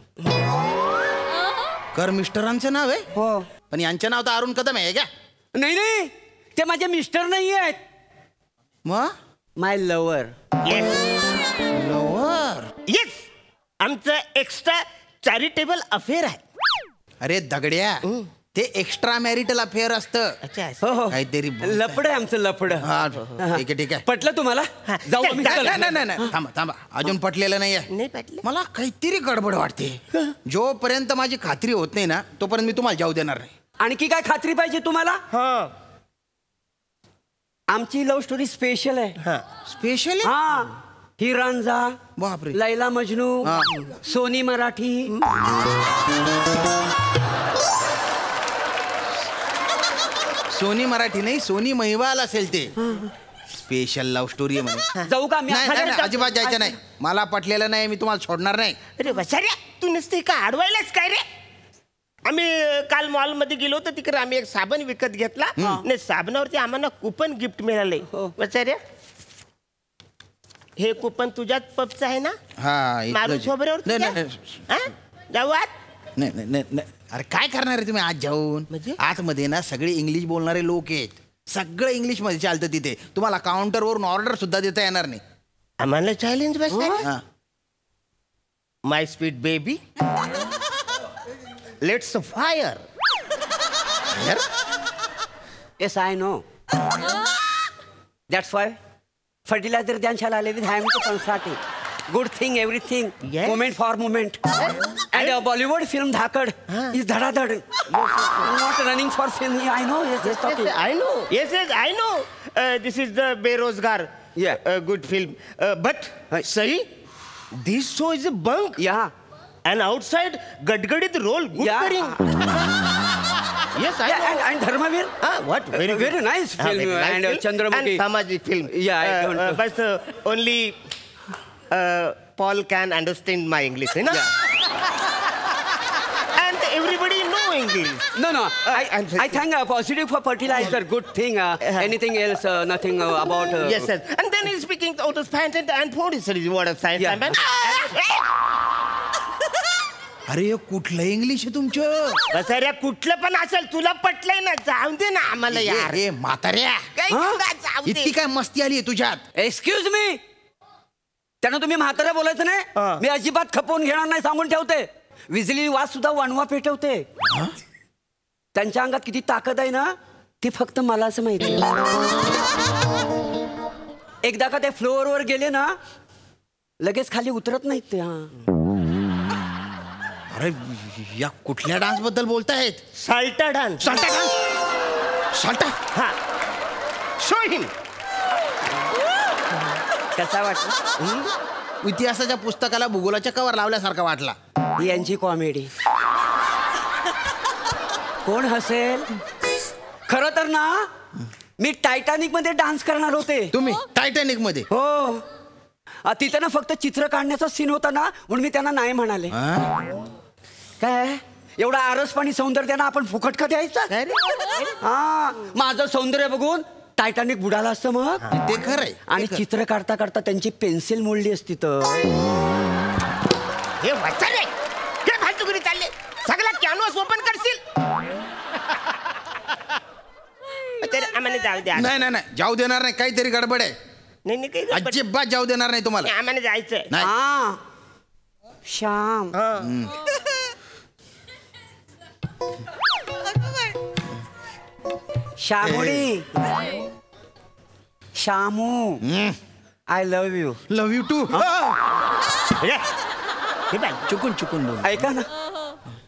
Speaker 3: कर मिस्टरांचं नाव आहे?
Speaker 10: हो.
Speaker 3: पण यांचं नाव तर अरुण कदम आहे का?
Speaker 10: नाही नाही, ते माझे मिस्टर नाही आहेत.
Speaker 3: मग
Speaker 10: माय लवर.
Speaker 3: लवर.
Speaker 11: येस. आमचं एक्स्ट्रा चॅरिटेबल अफेअर आहे.
Speaker 3: अरे दगड्या, ते एक्स्ट्रा मॅरिटल अफेअर असतं.
Speaker 10: हो
Speaker 3: काहीतरी
Speaker 10: लपड आहे आमचं लपड.
Speaker 3: ठीक आहे ठीक आहे.
Speaker 10: पटलं तुम्हाला? जाऊ आम्ही.
Speaker 3: नाही थांबा थांबा, अजून पटलेलं नाहीये. मला काहीतरी गडबड वाटते. जोपर्यंत माझी खात्री होत नाही ना तोपर्यंत मी तुम्हाला जाऊ देणार नाही.
Speaker 10: आणखी काय खात्री पाहिजे तुम्हाला? आमची लव्ह स्टोरी स्पेशल आहे.
Speaker 3: स्पेशल?
Speaker 10: हा. ही रांझा,
Speaker 3: बापरे,
Speaker 10: लैला मजनू, सोनी मराठी.
Speaker 3: सोनी मराठी नाही, सोनी महिवाल असेल ते. स्पेशल लव्ह स्टोरी आहे म्हणे.
Speaker 10: जाऊ का?
Speaker 3: अजिबात जायचं नाही. मला पटलेलं नाही, मी तुम्हाला सोडणार नाही.
Speaker 11: अरे वसाऱ्या, तू नुसते का अडवायलाच काय रे? आम्ही काल मॉल मध्ये गेलो होतो, तिकडे आम्ही एक साबण विकत घेतला. साबणावरती आम्हाला कुपन गिफ्ट मिळाले. वसाऱ्या, हे कुपन तुझ्याच पबचं आहे ना? मारू सोबऱ्यावर जाऊ आत.
Speaker 3: नाही. अरे काय करणार आहे तुम्ही आज जाऊन? म्हणजे आतमध्ये ना सगळे इंग्लिश बोलणारे लोक आहेत. सगळं इंग्लिश मध्ये चालतं तिथे. तुम्हाला काउंटर वरून ऑर्डर सुद्धा देता येणार नाही.
Speaker 11: आम्हाला चॅलेंज बस. My sweet baby, let's fire.
Speaker 10: Yes I know. That's why fertilizer द्यायला आले with ham to construct. Good thing everything. Moment for moment. And Bollywood film Dhakad is dhadadhad. Not running for film. I know. Yes,
Speaker 11: I know. Yes, I know. This is the Berozgar.
Speaker 10: Yeah.
Speaker 11: Good film. But Sahi, this show is a bunk.
Speaker 10: Yeah.
Speaker 11: And outside, Gadgadit role. Good pairing. Yes, I know.
Speaker 10: And Dharmavir.
Speaker 11: What? Very
Speaker 10: nice film. And Chandramukhi.
Speaker 11: And Samajik film.
Speaker 10: Yeah, I don't know.
Speaker 11: But only Paul can understand my English. You know? Yeah. Everybody know English.
Speaker 10: No. I think positive for fertilizer. Good thing. Anything else? Nothing about.
Speaker 11: Yes, sir. And then he's speaking out of science and policy is what of science. Yeah.
Speaker 3: अरे कुठलं English आहे तुमचं?
Speaker 11: बसाऱ्या कुठलं पण असेल, तुला पटलंय ना, जाऊन दे ना आम्हाला यार.
Speaker 3: ए म्हाताऱ्या, इतकी काय मस्ती आली तुझ्यात?
Speaker 10: Excuse me. त्यांना तुम्ही म्हाताऱ्या बोलायचं नाही. मी अजिबात खपवून घेणार नाही, सांगून ठेवते. विजली वाज सुद्धा वणवा पेटवते. त्यांच्या अंगात किती ताकद आहे ना, ती फक्त मलाच माहिती. एकदा का ते फ्लोअरवर गेले ना लगेच खाली उतरत नाहीत ते.
Speaker 3: अरे या कुठल्या डान्स बद्दल बोलतायत?
Speaker 11: साल्टा डान्स.
Speaker 3: साल्टा डान्स. साल्टा.
Speaker 11: हा शो हिम.
Speaker 10: कसा वाटला?
Speaker 3: इतिहासाच्या पुस्तकाला भूगोलाच्या कवर लावल्यासारखा वाटला.
Speaker 10: यांची कॉमेडी कोण हसेल? खरं तर ना मी टायटॅनिक मध्ये डान्स करणार होते.
Speaker 3: तुम्ही टायटॅनिक मध्ये?
Speaker 10: हो. तिथं ना फक्त चित्र काढण्याचा सीन होता ना म्हणून मी त्यांना नाही म्हणाले. काय एवढा आरस पाणी सौंदर्य त्यांना आपण फुकट का द्यायचं? हा माझं सौंदर्य बघून टायटॅनिक बुडाला असतं मग.
Speaker 3: ते खरंय.
Speaker 10: आणि चित्र काढता काढता त्यांची पेन्सिल मोडली असती तर.
Speaker 11: हे वाचाल रे काय फालतूगिरी चालले. सगळा कॅनव्हास ओपन करशील. आम्हाला जाऊ द्या.
Speaker 3: नाही नाही नाही जाऊ देणार नाही. काहीतरी गडबड आहे.
Speaker 11: नाही काही
Speaker 3: अजिबात जाऊ देणार नाही तुम्हाला.
Speaker 11: आम्हाला जायचंय.
Speaker 10: हा श्याम. श्यामुडी. Shyamu I love you.
Speaker 3: Love you too.
Speaker 10: चुकून चुकून बोल. ऐका ना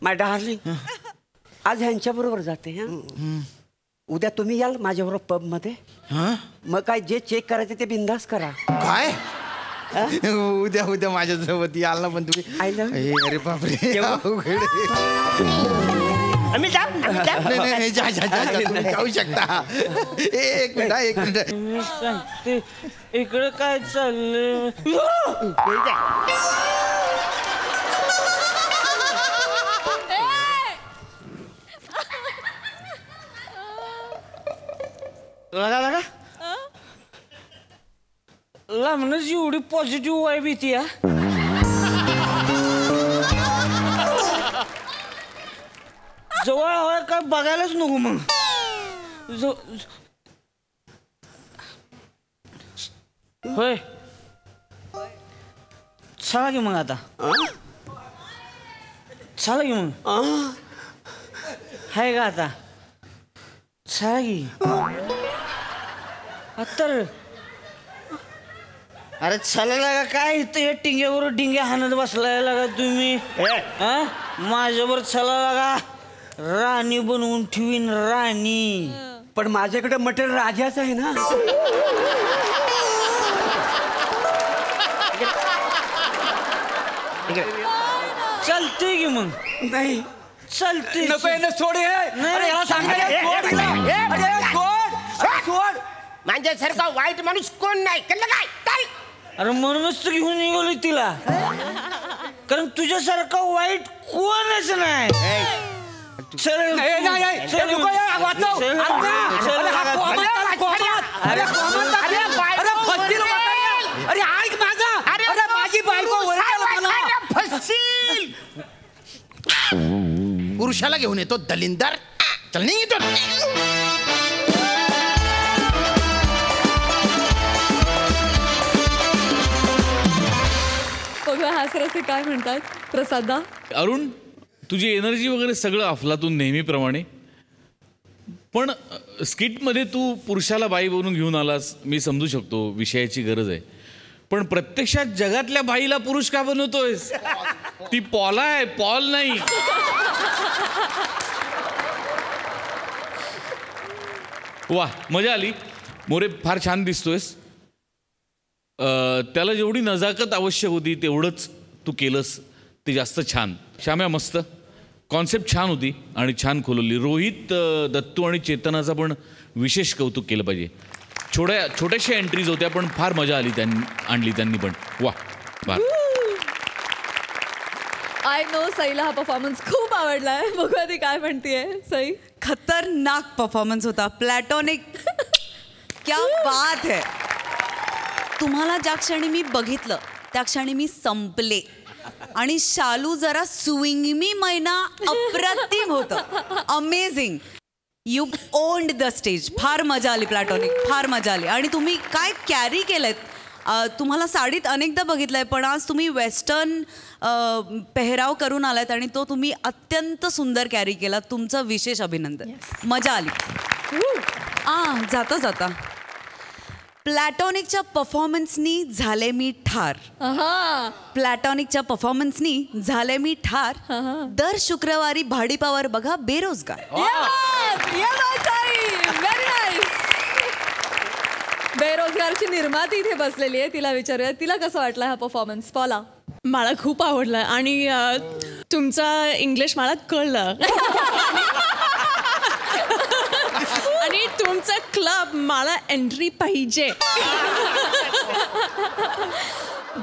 Speaker 10: माय डार्लिंग आज ह्यांच्या बरोबर जाते. उद्या तुम्ही याल माझ्याबरोबर पब मध्ये. मग काय जे चेक करायचे ते बिंदास करा.
Speaker 3: काय उद्या उद्या माझ्यासोबत याल ना. पण तुम्ही
Speaker 10: आय लव्ह.
Speaker 3: अरे बापरे.
Speaker 11: आम्ही
Speaker 3: जाऊ शकता. एक मिनिट एक मिनिट.
Speaker 12: मी सांगते इकडे काय चाललंय. लगा लांबनच एवढी पॉझिटिव्ह वाईब येते. जवळ हवं काय बघायलाच नको मग. होय चला की मग आता. चला की मग. हाय का आता चला की आता. अरे चला लागा काय इथं हे टिंग्याबरोबर डिंग्या हाणत बसलाय लागा तुम्ही. माझ्याबरोबर चला लागा. राणी बनवून ठेवीन राणी.
Speaker 10: पण माझ्याकडे मटेरियल राजाच आहे ना.
Speaker 12: चालतंय की मग.
Speaker 10: नाही
Speaker 12: चालतंय.
Speaker 10: नको सोड.
Speaker 11: सोड. माझ्यासारखा वाईट माणूस कोण नाही. कळलं काय?
Speaker 12: अरे म्हणूनच तर घेऊन निघालोय तिला. कारण तुझ्यासारखा वाईट कोणच नाही.
Speaker 3: पुरुषाला घेऊन येतो दलिंदर. चल नाही येतो.
Speaker 1: बघा हासरसे काय म्हणतात प्रसादा.
Speaker 7: अरुण तुझी एनर्जी वगैरे सगळं अफलातून नेहमीप्रमाणे. पण स्किटमध्ये तू पुरुषाला बाई बनवून घेऊन आलास मी समजू शकतो विषयाची गरज आहे. पण प्रत्यक्षात जगातल्या बाईला पुरुष का बनवतोयस? ती पॉल आहे पॉल नाही. वा मजा आली मोरे. फार छान दिसतोयस. त्याला जेवढी नजाकत आवश्यक होती तेवढंच तू केलंस ते जास्त छान. श्याम्या मस्त कॉन्सेप्ट छान होती आणि छान खोलवली. रोहित दत्तू आणि चेतनाचा पण विशेष कौतुक केलं पाहिजे. छोट्याशा एंट्रीज होत्या पण फार मजा आली आणली त्यांनी पण. वा वा.
Speaker 1: आय नो सईला हा परफॉर्मन्स खूप आवडलाय. बघूया ती काय म्हणतेय. सई
Speaker 8: खतरनाक परफॉर्मन्स होता. प्लॅटॉनिक क्या बात है. तुम्हाला ज्या क्षणी मी बघितलं त्या क्षणी मी संपले. आणि शालू जरा स्विंगी मैना अप्रतिम होतं. Amazing. You owned the stage. फार मजा आली प्लॅटॉनिक. फार मजा आली. आणि तुम्ही काय कॅरी केलंत. तुम्हाला साडीत अनेकदा बघितलंय पण आज तुम्ही वेस्टर्न पेहराव करून आलात आणि तो तुम्ही अत्यंत सुंदर कॅरी केला. तुमचं विशेष अभिनंदन. मजा आली. जाता जाता प्लॅटॉनिकच्या परफॉर्मन्सनी झाले मी ठार. प्लॅटॉनिकच्या परफॉर्मन्सनी झाले मी ठार. दर शुक्रवारी भाडीपावर बघा बेरोजगार.
Speaker 1: Very nice. बेरोजगारची निर्माती इथे बसलेली आहे, तिला विचारूया तिला कसं वाटलं हा परफॉर्मन्स. पॉला.
Speaker 13: मला खूप आवडलं आणि तुमचं इंग्लिश मला कळलं. आणि तुमचं क्लब मला एंट्री पाहिजे.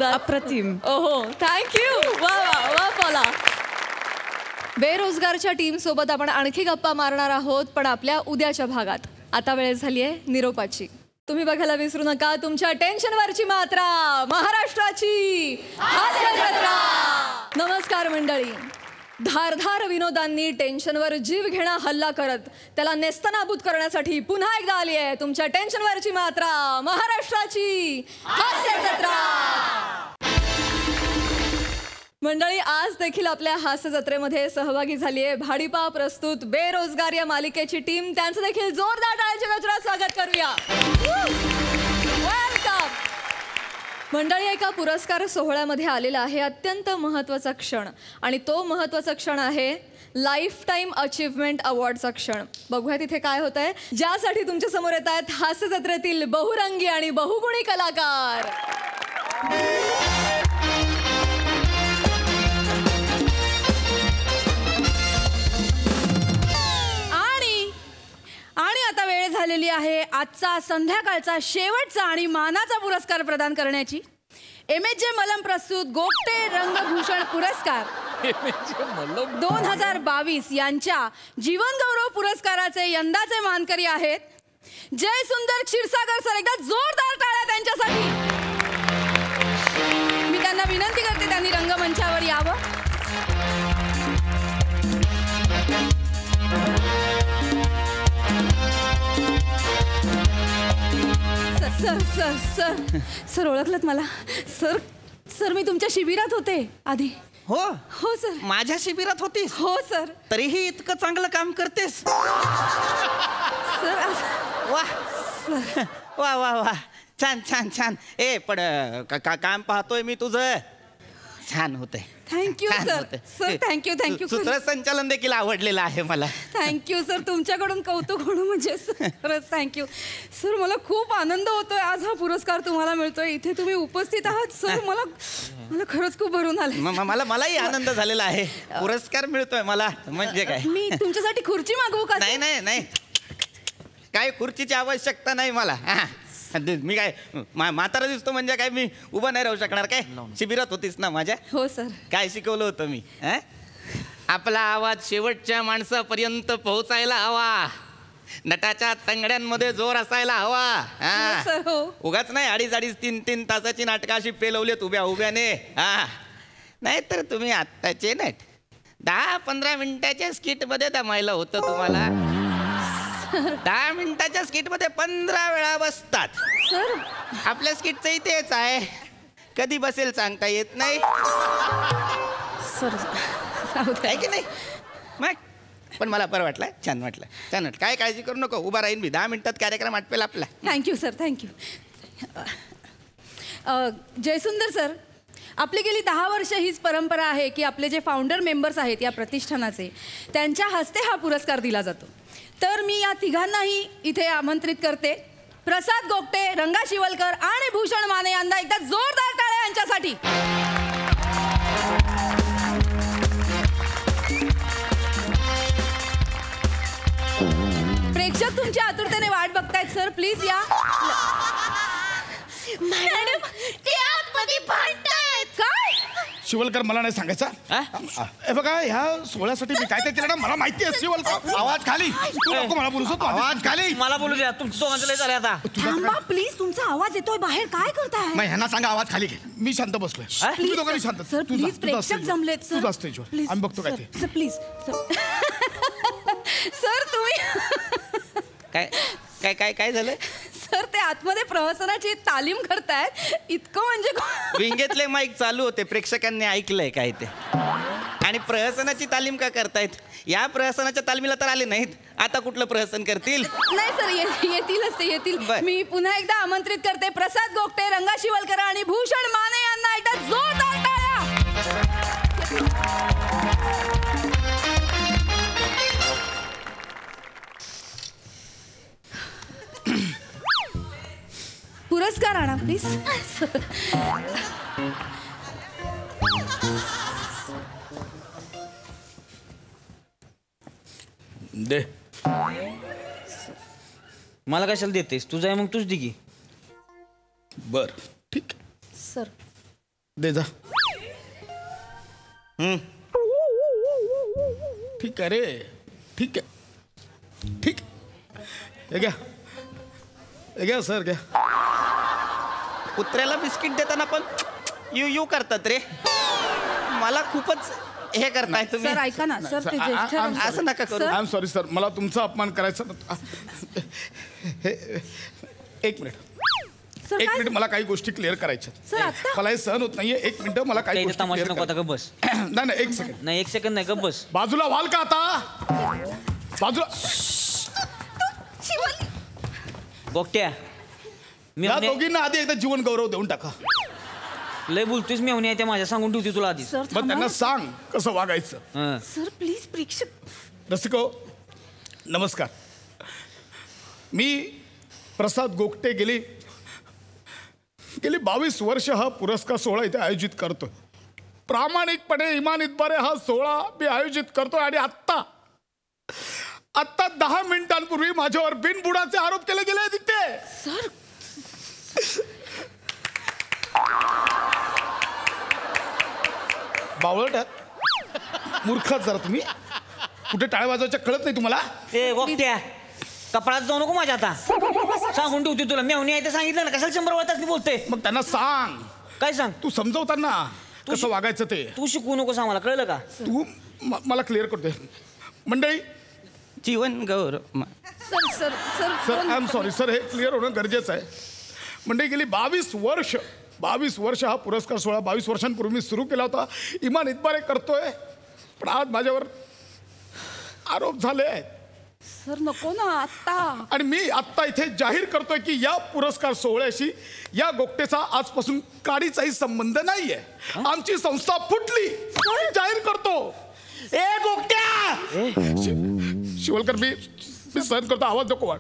Speaker 13: अप्रतिम.
Speaker 1: ओहो, थँक्यू. वा वा वा पॉला. बेरोजगारच्या टीम सोबत आपण आणखी गप्पा मारणार आहोत, पण आपल्या उद्याच्या भागात. आता वेळ झाली आहे निरोपाची. तुम्ही बघायला विसरू नका तुमच्या टेन्शनवरची मात्रा, महाराष्ट्राची हास्य जत्रा. नमस्कार मंडळी. धारधार विनोदांनी टेन्शनवर जीव घेणा हल्ला करत त्याला नेस्तनाबूत करण्यासाठी पुन्हा एकदा आली आहे तुमच्या टेन्शनवरची मात्रा, महाराष्ट्राची हास्य जत्रा. मंडळी, आज देखील आपल्या हास्य जत्रेमध्ये सहभागी झाली आहे भाडीपा प्रस्तुत बेरोजगार या मालिकेची टीम. त्यांचं देखील जोरदार टाळ्यांच्या गजरात स्वागत करूया. वेलकम. मंडळी, एका पुरस्कार सोहळ्यामध्ये आलेला आहे अत्यंत महत्त्वाचा क्षण, आणि तो महत्त्वाचा क्षण आहे लाईफ टाईम अचीवमेंट अवॉर्डचा क्षण. बघूया तिथे काय होत आहे, ज्यासाठी तुमच्या समोर येत आहेत हास्य जत्रेतील बहुरंगी आणि बहुगुणी कलाकार.
Speaker 14: आणि आता वेळ झालेली आहे आजचा संध्याकाळचा शेवटचा आणि मानाचा पुरस्कार प्रदान करण्याची. MHJ मलम प्रस्तुत गोगटे रंगभूषण पुरस्कार 2022 यांच्या जीवन गौरव पुरस्काराचे यंदाचे मानकरी आहेत जय सुंदर क्षीरसागर सर. एकदा जोरदार टाळ्या त्यांच्यासाठी. मी त्यांना विनंती करते त्यांनी रंगमंचावर यावं. सर सर सर सर ओळखलत मला. सर सर मी तुमच्या शिबिरात होते आधी.
Speaker 2: हो
Speaker 14: हो सर.
Speaker 2: माझ्या शिबिरात होतीस?
Speaker 14: हो सर.
Speaker 2: तरीही इतकं चांगलं काम करतेस.
Speaker 14: सर
Speaker 2: वा वा वा वा, छान छान छान. ए पण काम पाहतोय मी तुझं, छान होतंय.
Speaker 14: Thank you sir. Sir thank you thank you.
Speaker 2: सूत्रसंचालन देखील आवडलेलं आहे मला.
Speaker 14: Thank you sir. तुमच्याकडून कौतुक होणं म्हणजे खरंच थँक्यू सर. मला खूप आनंद होतोय आज हा पुरस्कार तुम्हाला मिळतोय, इथे तुम्ही उपस्थित आहात सर. मला खरंच खूप भरून आलं.
Speaker 2: मलाही आनंद झालेला आहे. पुरस्कार मिळतोय मला म्हणजे काय.
Speaker 14: मी तुमच्यासाठी खुर्ची मागवू का?
Speaker 2: नाही नाही नाही, काय खुर्चीची आवश्यकता नाही मला. मी काय म्हातारा दिसतो म्हणजे काय मी उभं नाही राहू शकणार काय? शिबिरात होतीस ना माझ्या?
Speaker 14: हो सर.
Speaker 2: काय शिकवलं होतं मी? आपला आवाज शेवटच्या माणसापर्यंत पोहोचायला हवा, नटाच्या तंगड्यांमध्ये जोर असायला हवा. उगाच नाही 2.5-3 तासाची नाटकं अशी पेलवलीत उभ्या उभ्याने. नाहीतर तुम्ही आत्ताचे नट 10-15 मिनिटाच्या स्किट मध्ये दमायला होतं तुम्हाला. 10 मिनिटाच्या स्किट मध्ये 15 वेळा बसतात.
Speaker 14: सर
Speaker 2: आपल्या स्किटचं इथेच आहे, कधी बसेल सांगता येत नाही.
Speaker 14: सर
Speaker 2: आहे की नाही? मग पण मला बरं वाटलं, छान वाटलं, छान वाटलं. काय काळजी करू नको, उभा राहीन मी. 10 मिनिटात कार्यक्रम आटपेल आपला.
Speaker 14: Thank you sir. Thank you. Jayasundar sir, आपली गेली 10 वर्ष हीच परंपरा आहे की आपले जे फाउंडर मेंबर्स आहेत या प्रतिष्ठानाचे, त्यांच्या हस्ते हा पुरस्कार दिला जातो. तर मी या तिघांनाही इथे आमंत्रित करते. प्रसाद गोगटे, रंगा शिवलकर आणि भूषण माने यांना एकदा जोरदार टाळ्या यांच्यासाठी. प्रेक्षक तुमच्या आतुरतेने वाट बघतायत सर, प्लीज या.
Speaker 6: मॅडम ते आतमध्ये भांडतायत.
Speaker 14: काय?
Speaker 3: शिवलकर मला नाही सांगायचा. हे बघा, ह्या सोहळ्यासाठी मी काय काय केलं ना मला माहिती आहे. शिवलकर आवाज खाली. तू नको मला बोलू. आवाज खाली.
Speaker 12: मला बोलू द्या. तुमचं दोघांचं लय झालं आता.
Speaker 14: थांबा प्लीज, तुमचा आवाज येतोय बाहेर. काय करताय?
Speaker 3: मग ह्यांना सांगा आवाज खाली घे. मी शांत बसलोय. तुम्ही दोघांनी शांत.
Speaker 14: सर प्लीज, प्रेक्षक जमलेत सर.
Speaker 3: तू स्टेजवर आम्ही बघतो काय ते.
Speaker 14: Sir please. सर तुम्ही
Speaker 2: काय काय काय झालं?
Speaker 14: सर ते आतमध्ये प्रहसनाची तालीम करतायत. इतकं म्हणजे
Speaker 2: विंगेतले माईक चालू होते, प्रेक्षकांनी ऐकलंय काय ते. आणि प्रहसनाची तालीम का करतायत? या प्रहसनाच्या तालमीला तर आले नाहीत, आता कुठलं प्रहसन करतील?
Speaker 14: नाही सर, येतीलच ते, येतील. मी पुन्हा एकदा आमंत्रित करते प्रसाद गोगटे, रंगा शिवलकर आणि भूषण माने यांना एकदा जोरदार टाळ्या. पुरस्कार आणा प्लीज.
Speaker 12: दे. मला कशाला देतेस? तुझा आहे मग तूच दे की.
Speaker 3: बर ठीक
Speaker 14: सर.
Speaker 3: दे जा. ठीक आहे रे, ठीक आहे, ठीक. हे घ्या, हे घ्या सर, घ्या.
Speaker 2: कुत्र्याला बिस्किट देताना पण यू यू करतात रे. मला खूपच हे करताय तुम्ही.
Speaker 14: सर ऐका ना सर, ते ज्येष्ठ
Speaker 2: असं नका करू.
Speaker 3: आय एम सॉरी सर, मला तुमचा अपमान करायचा. एक मिनिट, एक मिनिट, मला काही गोष्टी क्लिअर करायच्या. मला हे सहन होत नाहीये. एक मिनिट, मला काही गोष्टी
Speaker 12: तमाशा
Speaker 3: clear
Speaker 12: नको आता.
Speaker 3: करा.
Speaker 12: गप बस.
Speaker 3: नाही, एक सेकंड.
Speaker 12: नाही, 1 सेकंड नाही, गप बस.
Speaker 3: बाजूला व्हाल का आता? बाजूला.
Speaker 12: गोगट्या, मी
Speaker 3: या दोघींना आधी एकदा जीवन गौरव देऊन टाका.
Speaker 12: लय बोलतोयस मी आहे त्या माझ्या, सांगून ठेवते तुला आधी.
Speaker 3: मग त्यांना सांग कसं वागायचं.
Speaker 14: Sir please. प्रेक्षक
Speaker 3: रसिको नमस्कार. मी प्रसाद गोगटे गेली 22 वर्ष हा पुरस्कार सोहळा इथे आयोजित करतो. प्रामाणिकपणे इमानीतपणे हा सोहळा मी आयोजित करतो. आणि आत्ता 10 मिनिटांपूर्वी माझ्यावर बिनबुडाचे आरोप केले गेले तिथे.
Speaker 14: सर
Speaker 3: बावळट मूर्खात जरा तुम्ही. कुठे टाळ्या वाजवायच्या कळत नाही तुम्हाला?
Speaker 12: ए गोगट्या, कपडात जाऊ नको माझ्या आता. सांगून ठेवते तुला. मेवणी आहे ते सांगितलं ना, कशाला 100 वेळा मी बोलते.
Speaker 3: मग त्यांना सांग.
Speaker 12: काय सांग?
Speaker 3: तू समजवताना कसं वागायचं ते.
Speaker 12: तू शिकवू नकोस आम्हाला, कळलं का?
Speaker 3: तू मला क्लिअर करते. मंडळी,
Speaker 2: जीवन गौरव.
Speaker 3: Sir I am sorry sir, हे क्लिअर होणं गरजेचं आहे. मंडळी, गेली 22 वर्ष हा पुरस्कार सोहळा 22 वर्षांपूर्वी मी सुरू केला होता. इमान इतबारे करतोय, पण आज माझ्यावर आरोप झाले आहेत.
Speaker 14: सर नको ना आत्ता. आणि
Speaker 3: मी आत्ता इथे जाहीर करतोय की या पुरस्कार सोहळ्याशी या गोगटेचा आजपासून काडीचाही संबंध नाहीये. आमची संस्था फुटली. जाहीर करतो. ए गोगट्या, शिवलकर, मी सहन करतो. आवाज नको वाढ.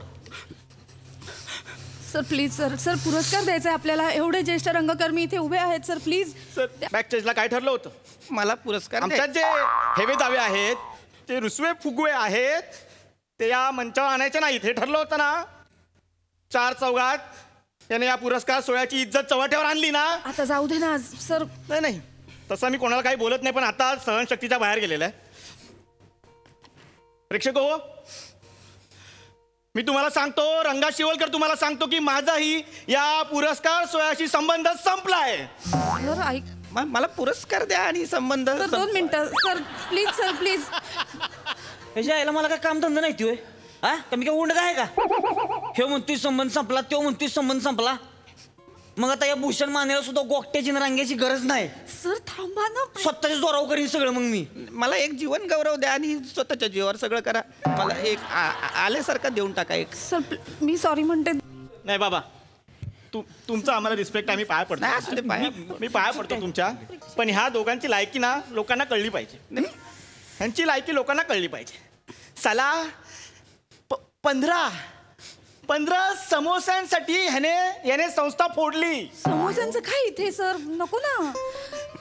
Speaker 14: सर प्लीज सर पुरस्कार द्यायचा आहे आपल्याला. एवढे ज्येष्ठ रंगकर्मी इथे उभे आहेत. Sir please.
Speaker 2: सर बॅक स्टेजला काय ठरलं होतं? मला पुरस्कार.
Speaker 15: आमच्यात जे हेवे दावे आहेत, ते रुसवे फुगवे आहेत, ते या मंचावर आणायचे नाहीत. हे ठरलं होतं ना. 4 चौघात त्याने या पुरस्कार सोहळ्याची इज्जत चव्हाट्यावर आणली ना.
Speaker 14: आता जाऊ दे ना सर.
Speaker 15: नाही, तसं मी कोणाला काही बोलत नाही, पण आता सहनशक्तीच्या बाहेर गेलेलं आहे. प्रेक्षक हो, मी तुम्हाला सांगतो, रंगा शिवलकर तुम्हाला सांगतो की माझाही या पुरस्कार सोहळ्याशी संबंध संपला आहे.
Speaker 14: सर ऐक,
Speaker 2: मला पुरस्कार द्या आणि संबंध.
Speaker 14: 2 मिनिटं सर प्लीज.
Speaker 12: ह्याच्या आईला मला काय कामधंदा नाही होय. हा, कमी काय उंड आहे का? हे म्हणतोय संबंध संपला, तो म्हणतोय संबंध संपला. मग आता या भूषण मानेला सुद्धा गोगट्याची रंगाची गरज नाही.
Speaker 14: सर थांबा ना.
Speaker 12: स्वतःच्या जोरावर करीन सगळं. मग
Speaker 2: मला एक जीवन गौरव द्या आणि स्वतःच्या जीवावर सगळं करा. मला एक आल्यासारखं देऊन टाका एक.
Speaker 14: सर मी सॉरी म्हणते.
Speaker 15: नाही बाबा, तुमचा आम्हाला रिस्पेक्ट आहे. मी पाया पडतो. मी पाया पडतो तुमच्या. पण ह्या दोघांची लायकी ना लोकांना कळली पाहिजे. ह्यांची लायकी लोकांना कळली पाहिजे. साला 15 समोस्यांसाठी याने संस्था फोडली.
Speaker 14: समोस्यांचं काय इथे सर? नको ना.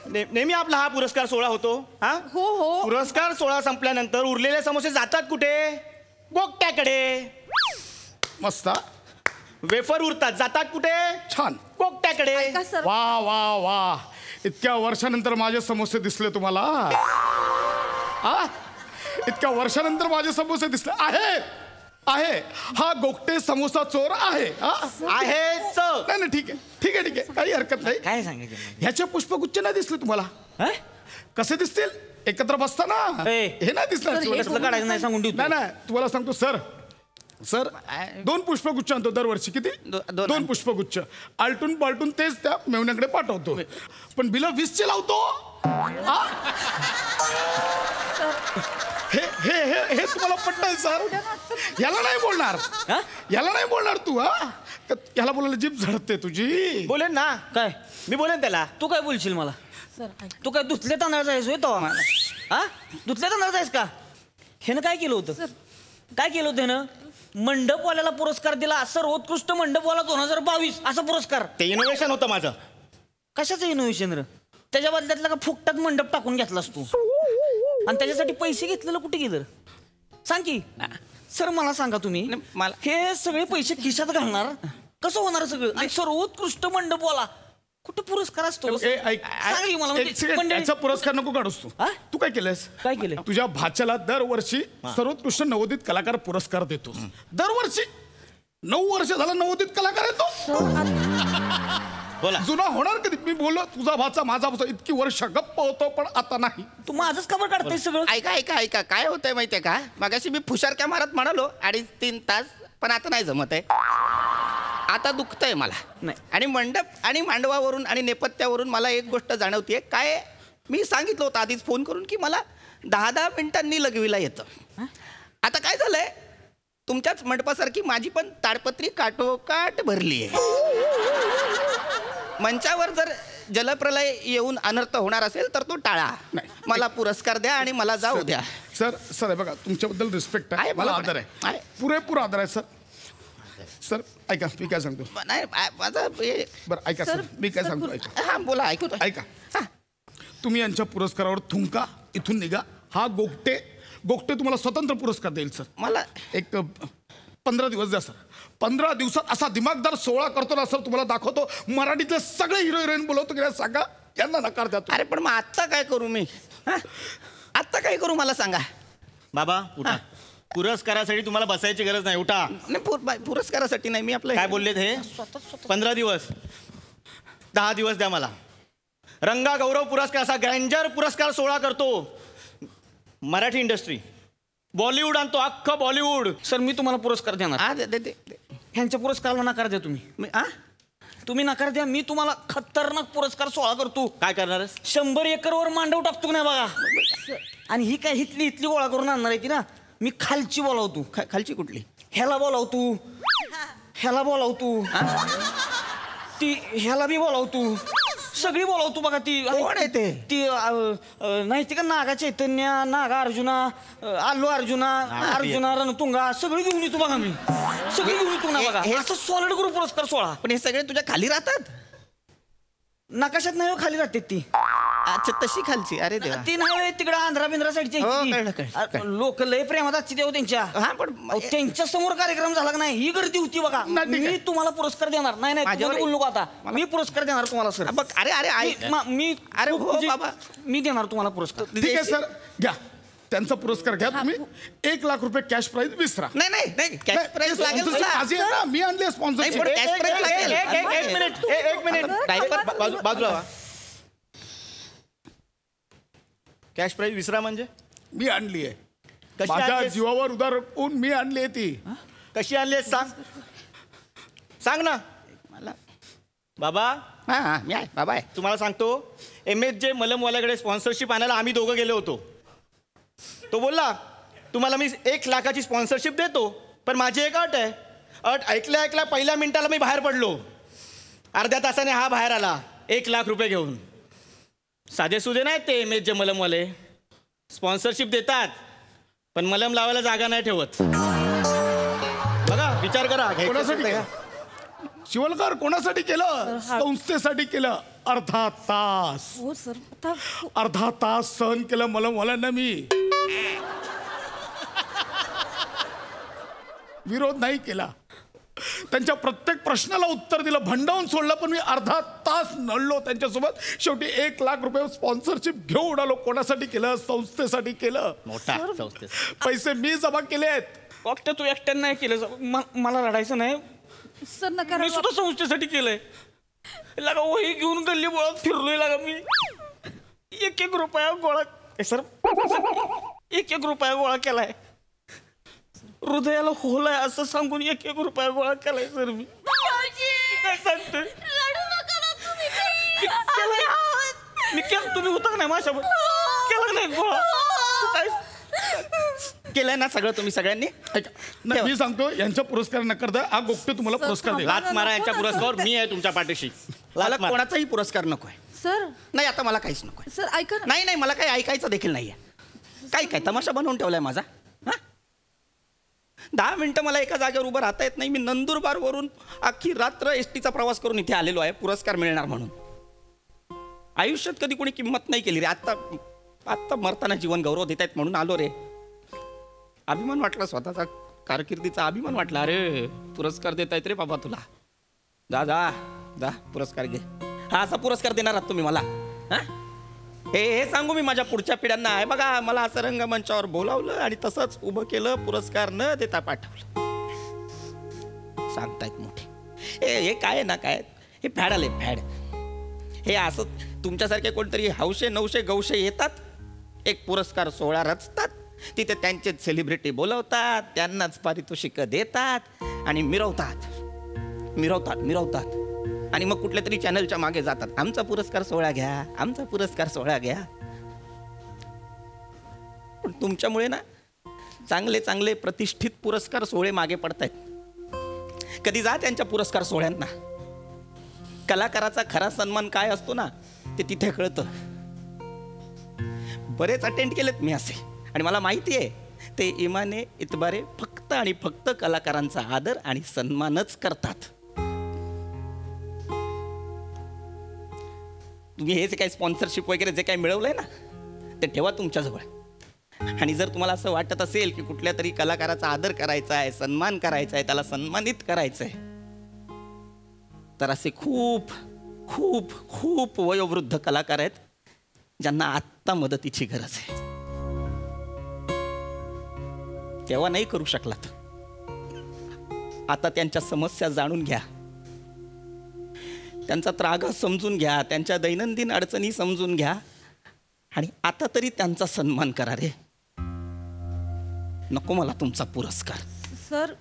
Speaker 15: नेहमी आपला हा पुरस्कार सोहळा होतो. हा
Speaker 14: हो.
Speaker 15: पुरस्कार सोहळा संपल्यानंतर उरलेले समोसे जातात कुठे? गोगट्याकडे.
Speaker 3: मस्त.
Speaker 15: वेफर उरतात, जातात कुठे?
Speaker 3: छान,
Speaker 15: गोगट्याकडे.
Speaker 3: वा वा वा. इतक्या वर्षानंतर माझे समोसे दिसले तुम्हाला? इतक्या वर्षानंतर माझे समोसे दिसले. आहे हा गोगटे समोसा चोर आहे. नाही, ठीक आहे, काही हरकत नाही.
Speaker 12: काय सांगायचं?
Speaker 3: ह्याचे पुष्पगुच्छ नाही दिसले तुम्हाला? कसे दिसतील? एकत्र बसताना हे नाही दिसणार. नाही, तुम्हाला सांगतो सर, 2 पुष्पगुच्छ आणतो दरवर्षी. किती? 2 पुष्पगुच्छ. आलटून पालटून तेच त्या मेवण्याकडे पाठवतो. पण बिल 20चे लावतो.
Speaker 16: हे हे हे हे तुम्हाला पटतंय सर? याला नाही बोलणार, याला नाही बोलणार तू. याला बोलायला जीभ झडते तुझी.
Speaker 12: बोलेन ना. काय मी बोलेन त्याला. तू काय बोलशील मला? तू काय धुतले तांदळाचा आहेस होय तो? हा धुतले तांदळाचा आहेस का? ह्यानं काय केलं होतं? काय केलं होतं ह्यानं? मंडपवाल्याला पुरस्कार दिला, सर्वोत्कृष्ट मंडपवाला 2022 असा पुरस्कार.
Speaker 15: ते इनोव्हेशन होतं माझं.
Speaker 12: कशाचं इनोव्हेशन रे? त्याच्या बदल्यातला का फुकटात मंडप टाकून घेतलास तू? आणि त्याच्यासाठी पैसे घेतलेलं कुठे गेलं सांग की. सर मला सांगा तुम्ही, हे सगळे पैसे खिशात घालणार कसं होणार सगळं? आणि सर्वोत्कृष्ट मंडपवाला कुठे पुरस्कार असतो?
Speaker 16: याचा पुरस्कार नको काढूस तू. तू काय केलंस?
Speaker 12: काय केलं?
Speaker 16: तुझ्या भाच्याला दरवर्षी सर्वोत्कृष्ट नवोदित कलाकार पुरस्कार देतोस. दरवर्षी 9 वर्ष झालं नवोदित कलाकार येतो.
Speaker 15: बोला.
Speaker 16: जुना होणार कधी? मी बोललो तुझा भाचा माझा भाचा इतकी वर्ष गप्प होतो, पण आता नाही.
Speaker 12: तू माझंच खबर काढतोय सगळं.
Speaker 2: ऐका ऐका ऐका, काय होतंय माहितीये का? मागाशी मी फुशारक्या मारत म्हणालो 2.5-3 तास, पण आता नाही जमत आहे. आता दुखतंय मला नाही. आणि मंडप आणि मांडवावरून आणि नेपथ्यावरून मला एक गोष्ट जाणवतीये. काय मी सांगितलं होतं आधीच फोन करून की मला 10-10 मिनिटांनी लघवीला येतं. आता काय झालंय, तुमच्याच मंडपासारखी माझी पण ताडपत्री काठोकाठ भरली आहे. मंचावर जर जलप्रलय येऊन अनर्थ होणार असेल तर तो टाळा. मला पुरस्कार द्या आणि मला जाऊ द्या.
Speaker 16: सर सर बघा, तुमच्याबद्दल रिस्पेक्ट आहे, मला आदर आहे, पुरेपूर आदर आहे सर. सर ऐका मी काय सांगतो.
Speaker 2: नाही माझं
Speaker 16: बरं ऐका सर, मी काय सांगतो ऐका.
Speaker 2: हा बोला. ऐकू
Speaker 16: ऐका. तुम्ही यांच्या पुरस्कारावर थुंका, इथून निघा. हा गोगटे तुम्हाला स्वतंत्र पुरस्कार देईल सर.
Speaker 2: मला
Speaker 16: एक 15 दिवस द्या सर. 15 दिवसात असा दिमागदार सोहळा करतो ना सर, तुम्हाला दाखवतो. मराठीतले सगळे हिरो हिरोईन बोलवतो की सांगा, यांना नकार द्या.
Speaker 2: अरे पण मग आत्ता काय करू मी? आत्ता काय करू मला सांगा.
Speaker 15: बाबा उठा. पुरस्कारासाठी तुम्हाला बसायची गरज नाही, उठा.
Speaker 2: नाही पुरस्कारासाठी नाही, मी आपलं
Speaker 15: काय बोललेत हे? 15 दिवस 10 दिवस द्या मला. रंगा गौरव पुरस्कार असा ग्रँजर पुरस्कार सोहळा करतो मराठी इंडस्ट्री. बॉलिवूड आणतो, अख्खं बॉलिवूड.
Speaker 12: सर मी तुम्हाला पुरस्कार देणार. ह्यांच्या पुरस्काराला नकार द्या तुम्ही. तुम्ही नकार द्या. मी तुम्हाला खतरनाक पुरस्कार सोहळा करतो.
Speaker 15: काय करणार?
Speaker 12: 100 एकरवर मांडव टाकतो नाही बघा. आणि ही काय इथली गोळा करून आणणार आहे ती ना. मी खालची बोलावतो.
Speaker 2: खालची कुठली?
Speaker 12: ह्याला बोलावतो, ह्याला बोलावतो, ती ह्याला बी बोलावतो, सगळी बोलावतो बघा. ती ती नाही ती का नागा चैतन्य, नागा अर्जुना, आल्लू अर्जुना रणतुंगा सगळी घेऊन येतो बघा. मी सगळी घेऊन येतो ना बघा. असं सॉलिड ग्रुप पुरस्कार सोहळा.
Speaker 2: पण हे सगळे तुझ्या खाली राहतात?
Speaker 12: नकाशात नाही खाली राहते ती.
Speaker 2: अच्छा तशी खालची. अरे देवा.
Speaker 12: ती नाही तिकडे आंध्रा बिंद्रा साईडची. लोक लय प्रेमात असते तेव्हा त्यांच्या.
Speaker 2: हा पण
Speaker 12: त्यांच्या समोर कार्यक्रम झाला नाही, ही गर्दी होती बघा. मी तुम्हाला पुरस्कार देणार. नाही बोलू नको आता. मी पुरस्कार देणार तुम्हाला सर.
Speaker 2: अरे अरे
Speaker 12: मी
Speaker 2: अरे हो बाबा,
Speaker 12: मी देणार तुम्हाला पुरस्कार.
Speaker 16: ठीक आहे सर, घ्या त्यांचा पुरस्कार घ्या तुम्ही. 1 लाख रुपये कॅश प्राइज विसरा.
Speaker 2: नाही कॅश प्राइज लागेल.
Speaker 16: मी आणले स्पॉन्सर.
Speaker 15: एक मिनिट बाजूला. कॅश प्राइज विसरा म्हणजे?
Speaker 16: मी आणली आहे. माझ्या जीवावर उधार होऊन मी आणली आहे ती.
Speaker 15: कशी आणली सांग ना मला. बाबा
Speaker 2: मी आहे बाबा आहे.
Speaker 15: तुम्हाला सांगतो, MSJ मलमवाल्याकडे स्पॉन्सरशिप आणायला आम्ही दोघं गेलो होतो. तो बोलला तुम्हाला मी 1 लाखाची स्पॉन्सरशिप देतो, पण माझी एक अट आहे. अट ऐकल्या पहिल्या मिनिटाला मी बाहेर पडलो. अर्ध्या तासाने हा बाहेर आला 1 लाख रुपये घेऊन. साधे सुधे नाहीत ते MSJ मलमवाले. स्पॉन्सरशिप देतात पण मलम लावायला जागा नाही ठेवत. बघा विचार करा.
Speaker 16: कोणासाठी शिवलकर? कोणासाठी केलं? संस्थेसाठी केलं. अर्धा तास सहन केलं मलमवाल्यांना मी. विरोध नाही केला, त्यांच्या प्रत्येक प्रश्नाला उत्तर दिलं, भंडावून सोडलं, पण मी अर्धा तास नळलो त्यांच्यासोबत. शेवटी 1 लाख रुपये स्पॉन्सरशिप घेऊन आलो. कोणासाठी केलं? संस्थेसाठी केलं.
Speaker 15: मोठा संस्थे.
Speaker 16: पैसे मी जमा केले आहेत.
Speaker 12: फक्त तू एकट्यानं नाही केलं. मला रडायचं नाही
Speaker 14: सर. नका.
Speaker 12: मी सुद्धा संस्थेसाठी केलंय. लागा वही घेऊन गल्ली बोळात फिरलोय. लागा मी 1-1 रुपया गोळा सर 1-1 रुपया गोळा केलाय. हृदयाला होलाय असं सांगून 1-1 रुपया गोळा केलाय सर. मी काय सांगतोय? मी केलं. तुम्ही होता का नाही माझ्यासोबत?
Speaker 2: केलं नाही केलंय ना सगळं तुम्ही सगळ्यांनी.
Speaker 16: नाही, मी सांगतो यांच्या पुरस्कार न करता हा गोष्ट तुम्हाला पुरस्कार दे.
Speaker 15: लात मारा यांच्या पुरस्कार, मी आहे तुमच्या पाठीशी.
Speaker 2: मला कोणाचाही पुरस्कार नकोय
Speaker 14: सर.
Speaker 2: नाही आता मला काहीच नकोय
Speaker 14: सर ऐका ना.
Speaker 2: नाही मला काही ऐकायचं देखील नाहीये. काय तमाशा बनवून ठेवलाय माझा. 10 मिनिटं मला एका जागेवर उभं राहता येत नाही. मी नंदुरबारवरून अख्खी रात्र एसटीचा प्रवास करून इथे आलेलो आहे पुरस्कार मिळणार म्हणून. आयुष्यात कधी कोणी किंमत नाही केली रे. आत्ता मरताना जीवन गौरव देत आहेत म्हणून आलो रे. अभिमान वाटला, स्वतःचा कारकिर्दीचा अभिमान वाटला. अरे पुरस्कार देत आहेत रे बाबा तुला. जा पुरस्कार घे. हा असा पुरस्कार देणार आहात तुम्ही मला. हे सांगू मी माझ्या पुढच्या पिढ्यांना. आहे बघा मला असं रंगमंचावर बोलावलं आणि तसंच उभं केलं, पुरस्कार न देता पाठवलं. सांगतायत मोठे. हे काय आहे ना काय, हे फॅड आले फॅड. हे असं तुमच्यासारखे कोणतरी हौशे नवशे गौशे येतात, एक पुरस्कार सोहळा रचतात, तिथे त्यांचे सेलिब्रिटी बोलवतात, त्यांनाच पारितोषिक देतात आणि मिरवतात आणि मग कुठल्या तरी चॅनलच्या मागे जातात. आमचा पुरस्कार सोहळा घ्या, आमचा पुरस्कार सोहळा घ्या. पण तुमच्यामुळे ना चांगले चांगले प्रतिष्ठित पुरस्कार सोहळे मागे पडतायत. कधी जा त्यांच्या पुरस्कार सोहळ्यांना. कलाकाराचा खरा सन्मान काय असतो ना ते तिथे कळतं. बरेच अटेंड केलेत मी असे आणि मला माहिती आहे ते इमाने इतबारे फक्त आणि फक्त कलाकारांचा आदर आणि सन्मानच करतात. तुम्ही हे जे काही स्पॉन्सरशिप वगैरे जे काही मिळवलंय ना ते ठेवा तुमच्याजवळ. आणि जर तुम्हाला असं वाटत असेल की कुठल्या तरी कलाकाराचा आदर करायचा आहे, सन्मान करायचा आहे, त्याला सन्मानित करायचं आहे, तर असे खूप खूप खूप वयोवृद्ध कलाकार आहेत ज्यांना आत्ता मदतीची गरज आहे. तेव्हा नाही करू शकलात, आता त्यांच्या समस्या जाणून घ्या, त्यांचा त्रागा समजून घ्या, त्यांच्या दैनंदिन अडचणी समजून घ्या आणि आता तरी त्यांचा सन्मान करा रे. नको मला तुमचा पुरस्कार.
Speaker 14: सर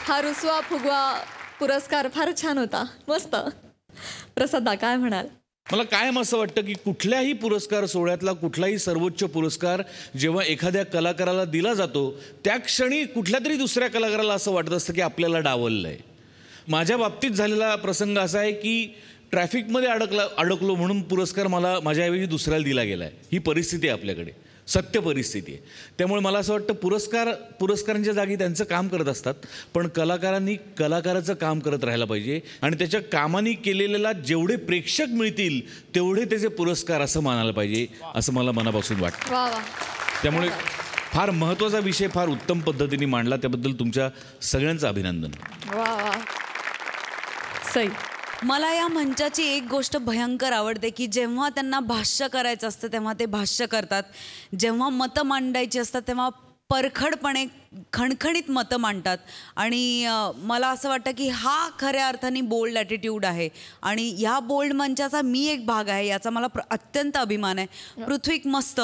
Speaker 1: हा रुसवा फुगवा पुरस्कार फार छान होता, मस्त. प्रसादा काय म्हणाल?
Speaker 7: मला कायम असं वाटतं की कुठल्याही पुरस्कार सोहळ्यातला कुठलाही सर्वोच्च पुरस्कार जेव्हा एखाद्या कलाकाराला दिला जातो त्या क्षणी कुठल्या तरी दुसऱ्या कलाकाराला असं वाटत असतं की आपल्याला डावललंय. माझ्या बाबतीत झालेला प्रसंग असा आहे की ट्रॅफिकमध्ये अडकलो म्हणून पुरस्कार मला माझ्याऐवजी दुसऱ्याला दिला गेला आहे. ही परिस्थिती आहे आपल्याकडे, सत्य परिस्थिती आहे. त्यामुळे मला असं वाटतं पुरस्कारांच्या जागी त्यांचं काम करत असतात, पण कलाकारांनी कलाकाराचं काम करत राहायला पाहिजे आणि त्याच्या कामाने केलेल्याला जेवढे प्रेक्षक मिळतील तेवढे त्याचे पुरस्कार असं मानायला पाहिजे, असं मला मनापासून वाटतं. त्यामुळे फार महत्त्वाचा विषय फार उत्तम पद्धतीने मांडला, त्याबद्दल तुमच्या सगळ्यांचं अभिनंदन.
Speaker 1: सई,
Speaker 8: मला या मंचाची एक गोष्ट भयंकर आवडते की जेव्हा त्यांना भाष्य करायचं असतं तेव्हा ते भाष्य करतात, जेव्हा मतं मांडायची असतात तेव्हा परखडपणे खणखणीत मतं मांडतात. आणि मला असं वाटतं की हा खऱ्या अर्थाने बोल्ड ॲटिट्यूड आहे आणि ह्या बोल्ड मंचाचा मी एक भाग आहे, याचा मला अत्यंत अभिमान आहे. पृथ्वीक मस्त,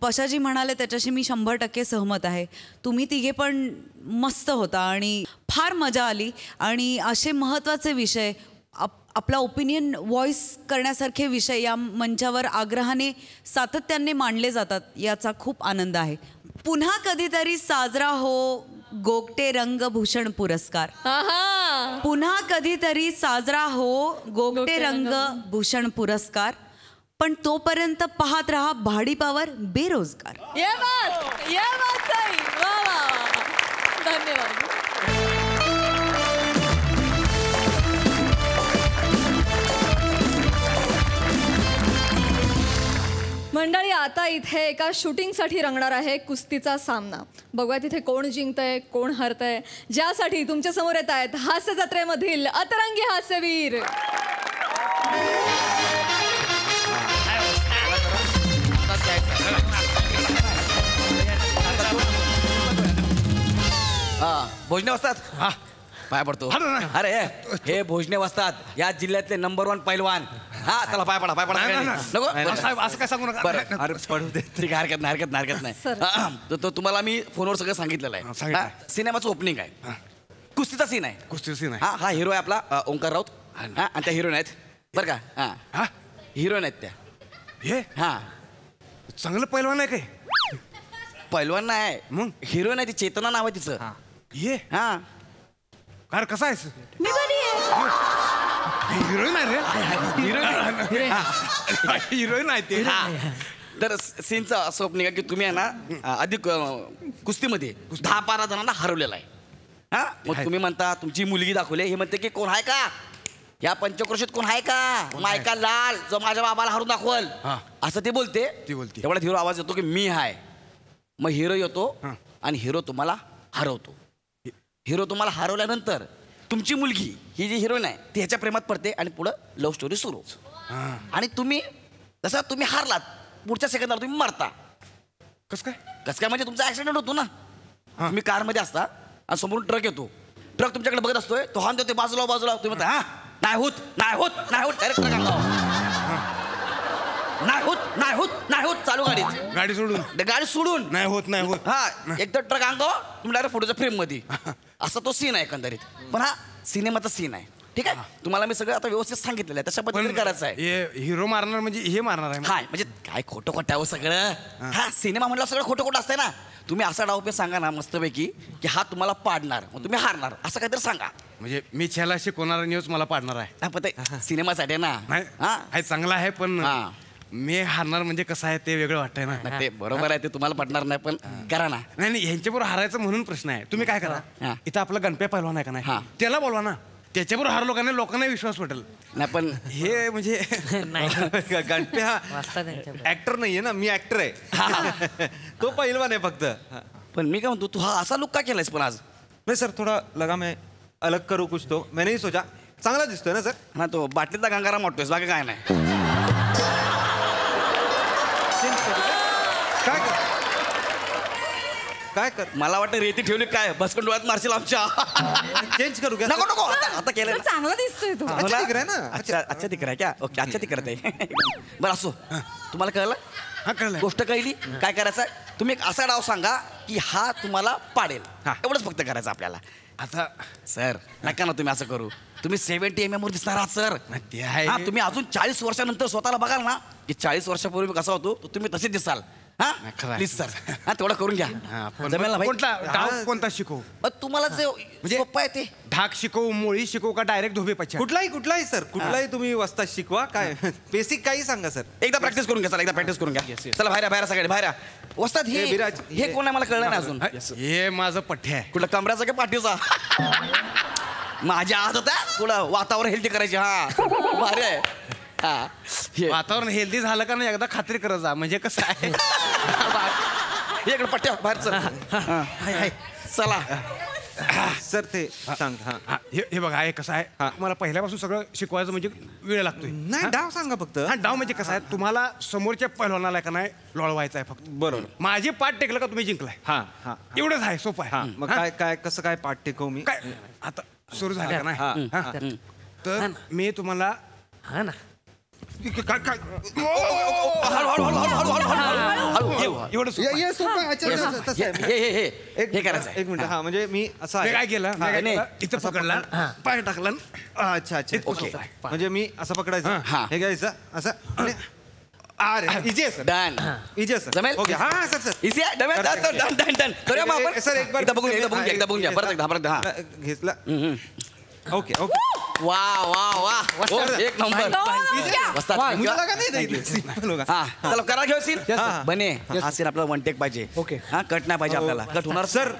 Speaker 8: पशाजी म्हणाले त्याच्याशी मी 100% सहमत आहे. तुम्ही तिघे पण मस्त होता आणि फार मजा आली. आणि असे महत्त्वाचे विषय, आपला ओपिनियन व्हॉइस करण्यासारखे विषय या मंचावर आग्रहाने सातत्याने मांडले जातात, याचा खूप आनंद आहे. पुन्हा कधीतरी साजरा हो गोगटे रंगभूषण पुरस्कार. पुन्हा कधीतरी साजरा हो गोगटे रंगभूषण पुरस्कार. पण तोपर्यंत पाहत रहा भाडीपावर बेरोजगार.
Speaker 1: धन्यवाद. मंडळी, आता इथे एका शूटिंगसाठी रंगणार आहे कुस्तीचा सामना. बघूया तिथे कोण जिंकतंय कोण हरतंय, ज्यासाठी तुमच्या समोर येत आहेत हास्य जत्रेमधील अतरंगी हास्यवीर.
Speaker 10: भोजने वस्तात पाय पडतो. अरे हे भोजने वस्तात या जिल्ह्यातले नंबर 1 पैलवान
Speaker 17: हा चला पाय पडा नको
Speaker 3: साहेब असं काय सांगू नका.
Speaker 17: बरं अरे पडू दे ठीक आहे हरकत नाही तो तुम्हाला मी फोनवर सगळं सांगितलेलं आहे. सिनेमाचं ओपनिंग आहे, कुस्तीचा सीन आहे. हा हिरो आहे आपला ओंकार राऊत आणि त्या हिरोईन आहेत बरं का. हा हिरोईन आहेत त्या.
Speaker 4: हे
Speaker 17: हा
Speaker 4: चांगलं पैलवान आहे काय?
Speaker 17: पैलवान नाही मग हिरोईन आहे ती, चेतना नाव आहे तिचं.
Speaker 4: ये
Speaker 17: हा
Speaker 4: कार कसा आहेस?
Speaker 14: मी बरी आहे.
Speaker 4: हिरोईन आहे रे. हिरोईन आहे ते.
Speaker 17: तर सीनचं असं ओपनिंग आहे की तुम्ही आहे ना आधी कुस्तीमध्ये 10-12 जणांना हरवलेला आहे. हा मग तुम्ही म्हणता तुमची मुलगी दाखवली, हे म्हणते की कोण आहे का या पंचक्रोशीत, कोण आहे का मायका लाल जो माझ्या बाबाला हरून दाखवल, असं ते बोलते. तेवढ्यात हिरो आवाज येतो की मी आहे. मग हिरो येतो आणि हिरो तुम्हाला हरवतो. हिरो तुम्हाला हरवल्यानंतर तुमची मुलगी ही जी हिरोईन आहे ती ह्याच्या प्रेमात पडते आणि पुढं लव्ह स्टोरी सुरू. आणि तुम्ही जसं तुम्ही हारलात पुढच्या सेकंदाला तुम्ही मरता.
Speaker 4: कसं
Speaker 17: काय म्हणजे तुमचा ऍक्सिडेंट होतो ना. तुम्ही कारमध्ये असता आणि समोरून ट्रक येतो, ट्रक तुमच्याकडे बघत असतोय, तो हॉर्न देतोय बाजूला तुम्ही म्हणता हा नाही होत डायरेक्ट ट्रक नाही होत चालू गाडी सोडून
Speaker 4: नाही होत
Speaker 17: हा एकदा ट्रक अंगावर तुम्ही डायरेक्ट फोटोच्या फ्रेम मध्ये. असा तो सीन आहे एकंदरीत. पण हा सिनेमाचा सीन आहे. ठीक आहे, तुम्हाला मी सगळं आता व्यवस्थित सांगितलेलं आहे, तशा पद्धतीने करायचं आहे.
Speaker 4: हिरो मारणार म्हणजे हे मारणार आहे.
Speaker 17: हा म्हणजे काय खोटं खोटं सगळं. हा सिनेमा म्हटलं सगळं खोटं असतंय ना. तुम्ही असा डाव पे सांगा ना मस्तपैकी की हा तुम्हाला पाडणार, मग तुम्ही हारणार, असं काहीतरी सांगा.
Speaker 4: म्हणजे मी छेला शिकवणारा न्यूज मला पाडणार आहे.
Speaker 17: पण ते सिनेमासाठी ना.
Speaker 4: हा चांगला आहे पण मी हारणार म्हणजे कसं आहे ते वेगळं वाटतंय ना.
Speaker 17: ते बरोबर आहे, ते तुम्हाला पडणार नाही पण करा ना.
Speaker 4: नाही ह्यांच्याबरोबर हारायचं म्हणून प्रश्न आहे. तुम्ही काय करा, इथं आपला गणप्या पहिलवान आहे का नाही, त्याला बोलवा ना. त्याच्याबरोबर हारलो का नाही लोकांना विश्वास वाटेल.
Speaker 17: नाही पण
Speaker 4: हे म्हणजे
Speaker 12: गणप्या ऍक्टर नाहीये ना, मी ऍक्टर आहे. तो पहिलवान आहे फक्त.
Speaker 17: पण मी काय म्हणतो तू हा असा लुक का केलायस पण आज?
Speaker 12: नाही सर, थोडा लगा मैं अलग करू कुछ तो मैंने ही सोचा. चांगला दिसतोय ना सर.
Speaker 17: हा तो बाटलीचा गंगाराम वाटतोयस, बाकी काय नाही.
Speaker 12: काय कर
Speaker 17: मला वाटतं रेती ठेवली काय बसकन डोळ्यात मारशील आमच्या.
Speaker 12: चेंज करू का?
Speaker 17: नको आता केलं
Speaker 14: चांगला दिसतोय तू.
Speaker 12: अच्छा दिख रहा है ना.
Speaker 17: अच्छा दिख रहा है क्या? ओके अच्छा दिख रहा है. बरं असो, तुम्हाला कळलं गोष्ट कळली. काय करायचं तुम्ही एक असा डाव सांगा की हा तुम्हाला पाडेल, एवढंच फक्त करायचं आपल्याला.
Speaker 4: आता
Speaker 17: सर नका ना तुम्ही असं करू. तुम्ही 70 mm वर दिसणार आहात सर. हा तुम्ही अजून 40 वर्षानंतर स्वतःला बघाल ना की 40 वर्षापूर्वी कसा होतो तुम्ही तसेच दिसाल. हा प्लीज सर, हा तेवढं करून घ्या. जमेल ना भाई?
Speaker 4: कोणता शिकवू
Speaker 17: तुम्हाला जे म्हणजे सोपं आहे ते.
Speaker 4: ढाक शिकवू, मोळी शिकवू का डायरेक्ट धोबे पच्चा?
Speaker 12: कुठलाही सर, कुठलाही तुम्ही वस्ता शिकवा. काय बेसिक काही सांगा सर.
Speaker 17: एकदा प्रॅक्टिस करून घ्या. चला एकदा प्रॅक्टिस करून घ्या. चला बाहेर सगळे बाहेर. वस्तात हे कोण आहे मला कळलं नाही अजून.
Speaker 4: हे माझं पठ्य आहे.
Speaker 17: कुठलं कमऱ्याचा का पाठीचा? माझ्या हात होता थोडं वातावरण हेल्दी करायचे. हा भारी आहे.
Speaker 4: वातावरण हेल्दी झालं का नाही एकदा खात्री करत जा, म्हणजे कसं आहे.
Speaker 17: इकडे पट्ट्या बाहेरचं. चला
Speaker 12: सर ते सांग.
Speaker 4: हे बघा हे कसं आहे, मला पहिल्यापासून सगळं शिकवायचं म्हणजे वेळ लागतोय.
Speaker 12: नाही डाव सांगा फक्त.
Speaker 4: हा डाव म्हणजे कसं आहे, तुम्हाला समोरच्या पहिलवानाला का नाही लोळवायचं आहे फक्त.
Speaker 12: बरोबर.
Speaker 4: माझी पाठ टेकलं का तुम्ही जिंकलाय.
Speaker 12: हा
Speaker 4: एवढंच आहे, सोपं आहे.
Speaker 12: मग काय कसं काय पाठ टेकवू मी?
Speaker 4: काय आता सुरू झालं का नाही, तर मी तुम्हाला
Speaker 14: हा ना
Speaker 17: हे करायचं.
Speaker 12: एक मिनिट. हा म्हणजे मी असं
Speaker 4: काय केलं, इथं पकडला, पाय टाकला.
Speaker 12: अच्छा ओके. म्हणजे मी असं पकडायचं, हे घ्यायचं असं. अरे इजी आहे सर.
Speaker 17: डन.
Speaker 12: इजी आहे सर.
Speaker 17: जमेल.
Speaker 12: ओके. हा सर
Speaker 17: इझी आहे. डन. करूया मग आपण.
Speaker 12: सर एक बार
Speaker 17: एकदा बघून घ्या. परत
Speaker 12: घेतला. ओके.
Speaker 17: वा एक नंबर. चला करा घेऊ सीन. बने हा सीन आपल्याला वन टेक पाहिजे.
Speaker 12: ओके.
Speaker 17: हा कट नाही पाहिजे आपल्याला. कट होणार
Speaker 12: सर.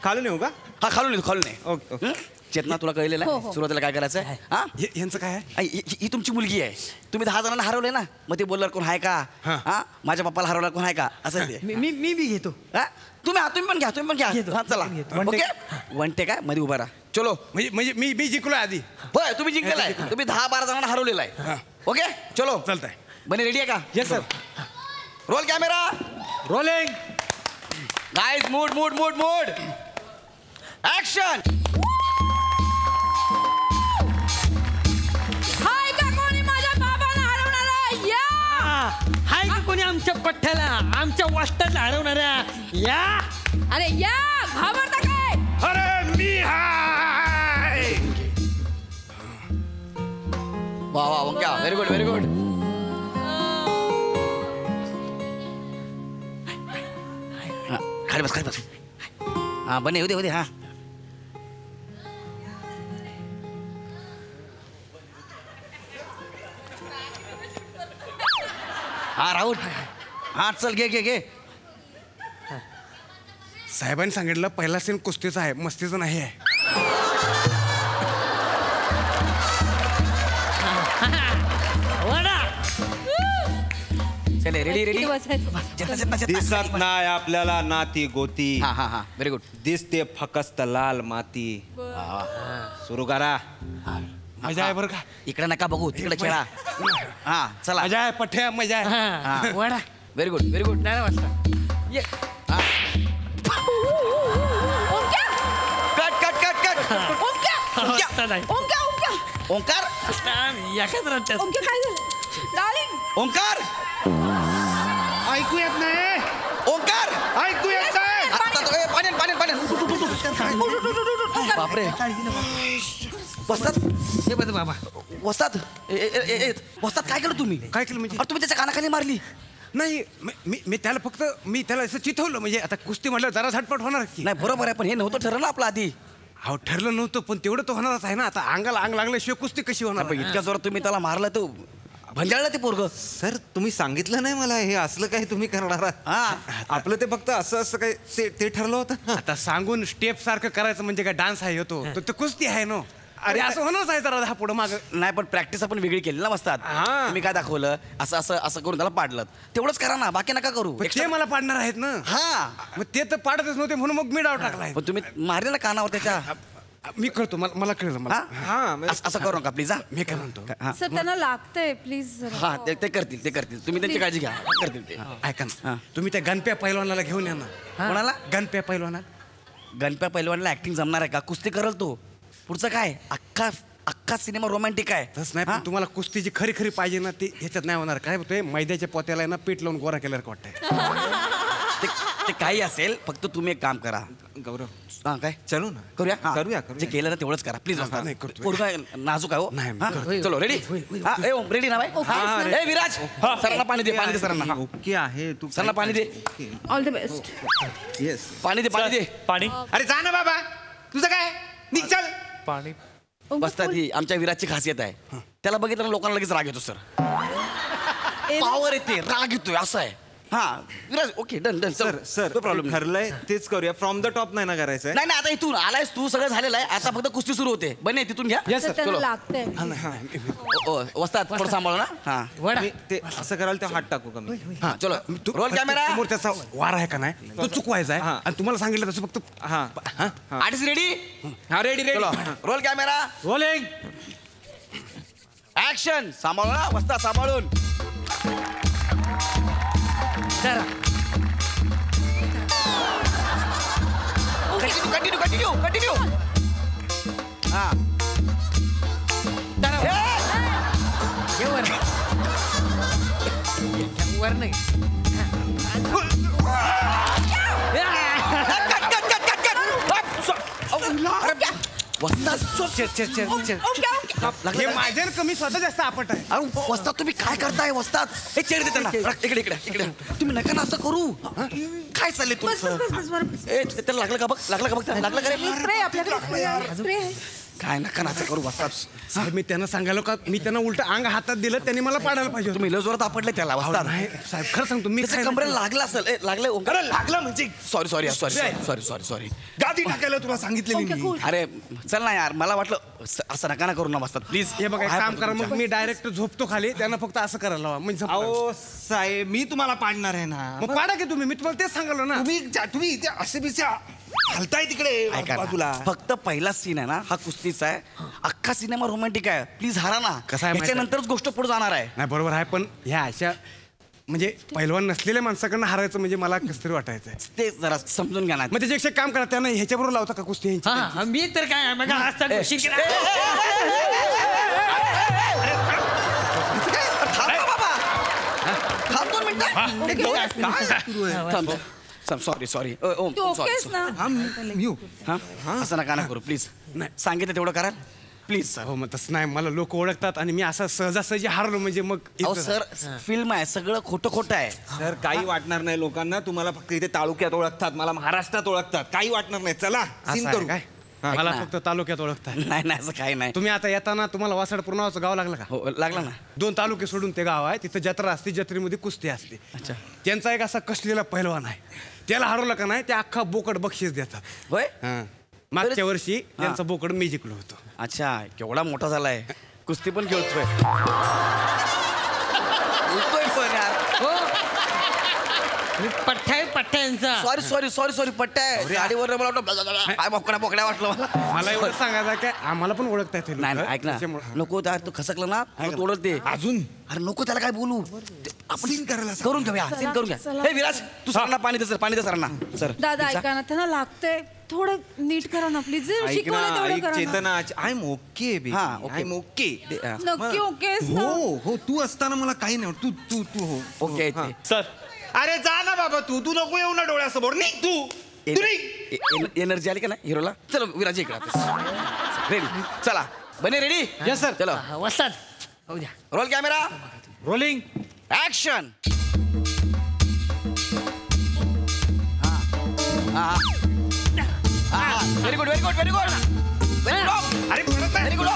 Speaker 12: खालून येऊ का?
Speaker 17: हा खालून नाही.
Speaker 12: ओके.
Speaker 17: चेतना तुला कळलेलं आहे सुरुवातीला काय करायचं आहे. हा
Speaker 4: यांचं काय आहे,
Speaker 17: ही तुमची मुलगी आहे. तुम्ही 10 जणांना हरवले ना, मग ते बोलणार कोण आहे का, हा माझ्या पप्पाला हरवला कोण आहे का, असं ते.
Speaker 14: मी बी घेतो.
Speaker 17: तुम्ही पण घ्या. हा चला ओके. वन टेक आहे, मध्ये उभा राहा. चलो.
Speaker 4: म्हणजे मी जिंकलोय आधी.
Speaker 17: होय तुम्ही जिंकलेला आहे. तुम्ही 10-12 जणांना हरवलेला आहे. ओके चलो
Speaker 4: चालतंय.
Speaker 17: बने रेडी आहे का?
Speaker 12: Yes sir.
Speaker 17: Roll camera.
Speaker 12: Rolling.
Speaker 17: Guys mood action.
Speaker 14: हाय का कोणी माझ्या बाबा
Speaker 18: आमच्या पठ्ठ्याला आमच्या वाष्टाला हरवणाऱ्या या.
Speaker 14: अरे या, घाबरता काय?
Speaker 4: अरे मी हाय.
Speaker 17: वा वा ओंक्या, व्हेरी गुड व्हेरी गुड. खाली बस खाली बस. हा बने होते होते. हा हा राहुल. हा चल घे घे घे.
Speaker 4: साहेबांनी सांगितलं पहिला सीन कुस्तीचा आहे, मस्तीचा नाही आहे.
Speaker 17: चले रेडी रेडी.
Speaker 19: दिसत नाही आपल्याला नाती गोती.
Speaker 17: हा हा हा व्हेरी गुड.
Speaker 19: दिसते फकस्त लाल माती. सुरू करा.
Speaker 4: मजा आहे बरं का.
Speaker 17: इकडे नका बघू, तिकडे खेळा. हा चला.
Speaker 4: मजा आहे पठ्या, मजा आहे.
Speaker 17: Very good very good. नाही वाटतं. Cut cut cut cut. Omkar. Omkar
Speaker 4: ऐकू येत नाही.
Speaker 17: ओंकार
Speaker 4: ऐकू येत नाही.
Speaker 17: पाण्यात पाण्यात पाण्यात. बापरे. वस्ताद हे बघ बाबा. वस्ताद वस्ताद काय केलं तुम्ही?
Speaker 4: काय केलं म्हणजे?
Speaker 17: तुम्ही त्याच्या कानाखाली मारली.
Speaker 4: नाही मी त्याला असं चिथवलं. म्हणजे आता कुस्ती म्हटलं जरा झटपट होणार की.
Speaker 17: नाही बरोबर आहे, पण हे नव्हतं ठरलं आपलं आधी.
Speaker 4: अहो ठरलं नव्हतं, पण तेवढं तर होणारच आहे ना. आता अंगाला अंग लागल्याशिवाय कुस्ती कशी होणार?
Speaker 17: इतक्या जोरात तुम्ही त्याला मारलं तर भंजाळलं ते पोरग.
Speaker 19: सर तुम्ही सांगितलं नाही मला हे असलं काही तुम्ही करणार. आपलं ते फक्त असं असं काही ते ठरलं होतं.
Speaker 4: आता सांगून स्टेप सारखं करायचं म्हणजे काय डान्स आहे होतो, तो कुस्ती आहे ना. अरे असं होणारच आहे जरा पुढं माग.
Speaker 17: नाही पण प्रॅक्टिस आपण वेगळी केली ना मस्तात. मी काय दाखवलं असं असं असं करून त्याला पाडलं, तेवढंच करा ना, बाकी नका करू.
Speaker 4: ते मला पाडणार आहेत ना.
Speaker 17: हा
Speaker 4: मग ते तर पाडतच नव्हते म्हणून मग मी डाव टाकलाय.
Speaker 17: पण तुम्ही मारले ना कानावर त्याच्या.
Speaker 4: मी करतो, मला कळलं. मला
Speaker 17: असं करू नका प्लीज.
Speaker 4: मी काय म्हणतो
Speaker 14: सर त्यांना लागतंय प्लीज.
Speaker 17: हा ते करतील तुम्ही त्यांची काळजी घ्या. करतील ते.
Speaker 4: ऐका ना, तुम्ही त्या गणप्या पैलवानाला घेऊन या ना.
Speaker 17: कोणाला?
Speaker 4: गणप्या पैलवाना.
Speaker 17: गणप्या पैलवानला ऍक्टिंग जमणार आहे का? कुस्ती करल तो. पुढचं काय? अख्खा सिनेमा रोमॅन्टिक आहे.
Speaker 4: तसं नाही, पण तुम्हाला कुस्तीची खरी खरी पाहिजे ना, ती ह्याच्यात नाही होणार. काय होतंय, मैद्याच्या पोत्याला ना पीठ लावून गोरा केल्यावर वाटतंय.
Speaker 17: ते काही असेल, फक्त तुम्ही एक काम करा
Speaker 19: गौरव.
Speaker 17: हा काय
Speaker 19: चलू ना,
Speaker 17: करूया. जे केलं ना तेवढंच करा प्लीज. नाजूक आहे हो. चलो रेडी. रेडी ना भाई. ए विराज सरांना पाणी दे. सरांना.
Speaker 19: ओके आहे तू.
Speaker 17: सरांना पाणी दे.
Speaker 14: All the best.
Speaker 19: येस
Speaker 17: पाणी दे.
Speaker 5: पाणी.
Speaker 4: अरे जा ना बाबा, तुझं काय निघ चल.
Speaker 5: पाणी.
Speaker 17: बसतात ही आमच्या विराजची खासियत आहे. त्याला बघितलं ना लोकांना लगेच राग येतो सर. पावर येते, राग येतोय असं आहे. हा Viraj okay done.
Speaker 19: Sir problem ठरलंय तेच करूया. फ्रॉम द टॉप नाही ना करायचंय.
Speaker 17: नाही आता इथून आलायस तू, सगळं झालेलं आहे. आता फक्त कुस्ती सुरू होते. बने तिथून घ्या.
Speaker 14: त्यांना लागतंय.
Speaker 17: वस्तात थोडं सांभाळ ना. हा
Speaker 19: ते असं कराल तर हात टाकू कमी.
Speaker 17: हा चलो रोल कॅमेरा.
Speaker 4: समोर त्याचा वार आहे का नाही तो चुकवायचा आहे. आणि तुम्हाला सांगितलं तसं फक्त.
Speaker 17: Artist ready.
Speaker 19: हा ready.
Speaker 17: Roll camera.
Speaker 5: Rolling.
Speaker 17: Action. सांभाळून ना वस्तात, सांभाळून. कंटिन्यू. हा
Speaker 18: वर नाही.
Speaker 4: हे माझ्या कमी स्वतः जास्त आपट आहे.
Speaker 17: अरे वस्ताद तुम्ही काय करताय वस्ताद? हे चेड देते ना. इकडे तुम्ही नका ना असं करू. काय चालले तुमचं? त्याला लागलं का बघ. लागलं का रे?
Speaker 14: स्प्रे आपल्याकडे स्प्रे आहे.
Speaker 17: काय नका ना असं करू वस्ताद.
Speaker 4: साहेब मी त्यांना सांगायलो का, मी त्यांना उलट अंग हातात दिलं, त्यांनी मला पाडायला पाहिजे.
Speaker 17: तुम्ही लय जोरात आपटले त्याला वस्ताद.
Speaker 4: साहेब खरं सांगतो मी
Speaker 17: कमरेला लागलं असेल. लागलं ओंकार.
Speaker 4: लागलं म्हणजे
Speaker 17: सॉरी
Speaker 4: गादी टाकायला तुला सांगितलेली मी.
Speaker 17: अरे चल ना यार, मला वाटलं असं नका ना करू ना वस्ताद प्लीज.
Speaker 4: हे बघा काम करा, मग मी डायरेक्ट झोपतो खाली, त्यांना फक्त असं करायला लावा. म्हणजे
Speaker 19: अहो साहेब मी तुम्हाला पाडणार आहे ना.
Speaker 4: मग पाडा की तुम्ही, मी तुम्हाला तेच सांगालो ना.
Speaker 19: तुम्ही इथे असे बिसे हलताय तिकडे बाजूला.
Speaker 17: फक्त पहिला सीन आहे ना हा कुस्तीचा आहे. अख्खा सिनेमा रोमॅन्टिक आहे. प्लीज हरा ना.
Speaker 4: कसं आहे
Speaker 17: त्याच्यानंतरच गोष्ट पुढे जाणार आहे.
Speaker 4: नाही बरोबर आहे, पण ह्या अशा म्हणजे पहिलवान नसलेल्या माणसाकडनं हारायचं म्हणजे मला कसं तरी वाटायचं.
Speaker 17: ते जरा समजून घ्या ना.
Speaker 4: मग त्याच्यापेक्षा काम करा, त्यांना ह्याच्याबरोबर लावता का कुस्ती?
Speaker 18: मी तर काय
Speaker 17: थांब 2 मिनिटं. सॉरी सॉरी
Speaker 14: तू ओकेस ना?
Speaker 17: असं नका करू प्लीज. नाही सांगितलं तेवढं करा प्लीज सर.
Speaker 4: हो मग तसं नाही, मला लोक ओळखतात आणि मी असं सहजासहजी हारलो म्हणजे मग.
Speaker 17: सर फिल्म आहे, सगळं खोटं खोटं आहे
Speaker 19: सर. काही वाटणार नाही लोकांना, तुम्हाला फक्त इथे तालुक्यात ओळखतात, मला महाराष्ट्रात ओळखतात, काही वाटणार नाही. चला सीन करू.
Speaker 4: काय मला फक्त तालुक्यात ओळखतात.
Speaker 17: नाही नाही असं काही नाही.
Speaker 4: तुम्ही आता येताना तुम्हाला वासड पूर्णाचं गाव लागलं का?
Speaker 17: हो लागला ना.
Speaker 4: 2 तालुके सोडून ते गाव आहे, तिथं जत्रा असते, जत्रेमध्ये कुस्ती असते.
Speaker 17: अच्छा.
Speaker 4: त्यांचा एक असा कसलेला पहिलवान आहे, त्याला हरवलं का नाही ते अख्खा बोकड बक्षीस देतात.
Speaker 17: होय.
Speaker 4: मागच्या वर्षी त्यांचं बोकड मी जिंकलो होतो.
Speaker 17: अच्छा, केवढा मोठा झालाय, कुस्ती पण खेळतोय.
Speaker 18: पठ्ठ्यांचा.
Speaker 17: सॉरी सॉरी सॉरी सॉरी पट्ट्या आहे गाडीवर मला वाटलं बोकड्या बोकड्या वाटलं
Speaker 4: मला एवढं सांगायचं काय आम्हाला पण ओळखता येते.
Speaker 17: नाही ऐक ना, नको त्या तू खसकलं ना तोडत ते
Speaker 4: अजून.
Speaker 17: अरे नको त्याला काय बोलू,
Speaker 19: आपण सीन करायला
Speaker 17: करून घेऊया, सीन करून घ्या. हे विराज तू सरांना पाणी दे सर, पाणी दे सरांना. सर
Speaker 14: दादा ऐका ना, त्यांना लागतंय, थोडं नीट करा ना प्लीज. शिकवलं तेवढं करा ना.
Speaker 19: Chetana I am okay baby. I am okay.
Speaker 14: नक्की ओकेस ना?
Speaker 19: हो हो, तू असताना मला काही नाही. तू तू तू हो
Speaker 17: ओके
Speaker 4: सर. अरे जा ना बाबा, तू नको येऊ ना डोळ्यासमोर. नाही तू
Speaker 17: एनर्जी आली का ना हिरोला. चलो विराज इकडे रेडी. चला बने रेडी.
Speaker 4: Yes sir.
Speaker 17: चलो
Speaker 18: वस्ताद हो द्या.
Speaker 17: Role camera
Speaker 4: rolling
Speaker 17: action. Very good very good very good very good.
Speaker 4: अरे व्हेरी गुड.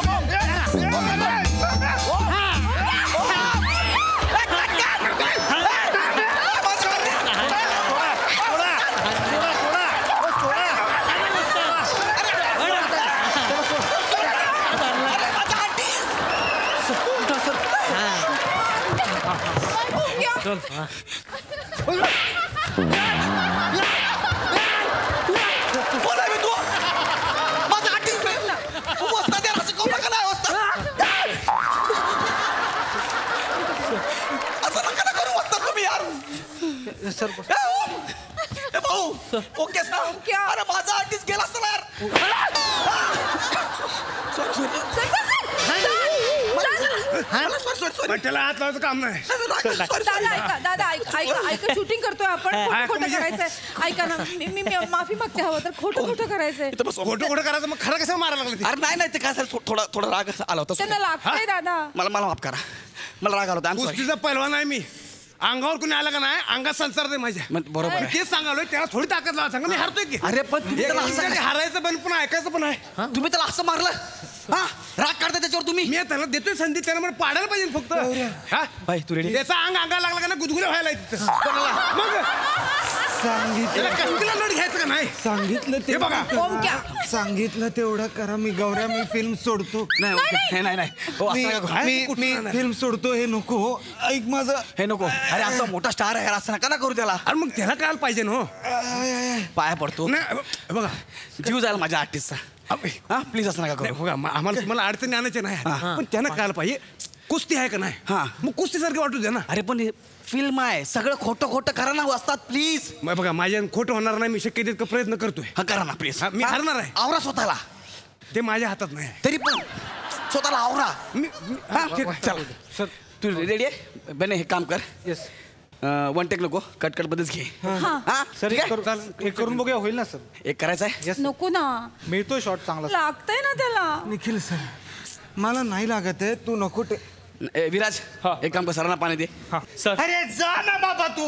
Speaker 17: ओके अरे माझा आर्टिस्ट गेला असता यार.
Speaker 4: त्याला हात लावायचं काम नाही.
Speaker 14: दादा ऐका शूटिंग करतोय आपण, खोटं करायचंय. ऐका ना, मी माफी मागते, हवं तर खोटं करायचंय.
Speaker 4: खोटं करायचं मग खरं कसं मारायला लागलं?
Speaker 17: अरे नाही नाही ते काय थोडा राग आला होता.
Speaker 14: त्यांना लागतंय दादा.
Speaker 17: मला माफ करा, मला राग आला होता.
Speaker 4: कुस्तीचा पहिलवान आहे मी. अंगावर कुणी आलं का नाही अंगात संसार दे माझ्या.
Speaker 17: बरोबर
Speaker 4: तेच सांगालोय, त्याला थोडी ताकद लावा. सांगा मी हारतोय की.
Speaker 17: अरे पण
Speaker 4: हारायचं पण पुन्हा ऐकायचं पण आहे.
Speaker 17: तुम्ही त्याला असं मारलं, राग काढता त्याच्यावर तुम्ही.
Speaker 4: मी त्याला देतोय संधी, त्याला मला पाडायला पाहिजे फक्त.
Speaker 17: बाई तू रेडी.
Speaker 4: त्याचा अंगाला लागला का ना गुदगुल्या व्हायला मग सांगितलं नोट घ्यायचं का नाही.
Speaker 19: सांगितलं ते बघा, सांगितलं तेवढं करा. मी गौऱ्या मी फिल्म सोडतो. मी फिल्म सोडतो. हे नको हो, ऐक माझं.
Speaker 17: हे नको. अरे आमचा मोठा स्टार आहे, असं नका ना करू त्याला.
Speaker 4: अरे मग त्याला कळायला पाहिजे ना.
Speaker 17: पाया पडतो
Speaker 4: बघा,
Speaker 17: जीव जायला माझ्या आर्टिस्टचा. हा प्लीज असं नका करू.
Speaker 4: बघा आम्हाला तुम्हाला अडचणी आणायचे नाही, पण त्यांना कळायला पाहिजे कुस्ती आहे का नाही. मग कुस्तीसारखी वाटू द्या ना.
Speaker 17: अरे पण फिल्म आहे, सगळं खोटं करा ना वाचतात प्लीज.
Speaker 4: बघा माझ्या खोटं होणार नाही, मी शक्य तितकं प्रयत्न करतोय.
Speaker 17: हा करा ना प्लीज.
Speaker 4: मी हारणार आहे.
Speaker 17: आवरा स्वतःला.
Speaker 4: ते माझ्या हातात नाही,
Speaker 17: तरी पण स्वतःला आवरा.
Speaker 4: चला
Speaker 17: सर तू रेडी आहे. बने हे काम कर.
Speaker 4: येस.
Speaker 17: 1 टेक नको, कट बदच घे.
Speaker 5: सर एक करून बघूया, होईल ना सर?
Speaker 17: एक करायचं आहे.
Speaker 14: नको ना,
Speaker 5: मिळतोय शॉट चांगला.
Speaker 14: लागतंय ना त्याला.
Speaker 19: निखिल सर मला नाही लागत आहे, तू नको.
Speaker 17: विराज एक काम कर, सरांना पाणी दे.
Speaker 16: अरे जा ना बाबा तू.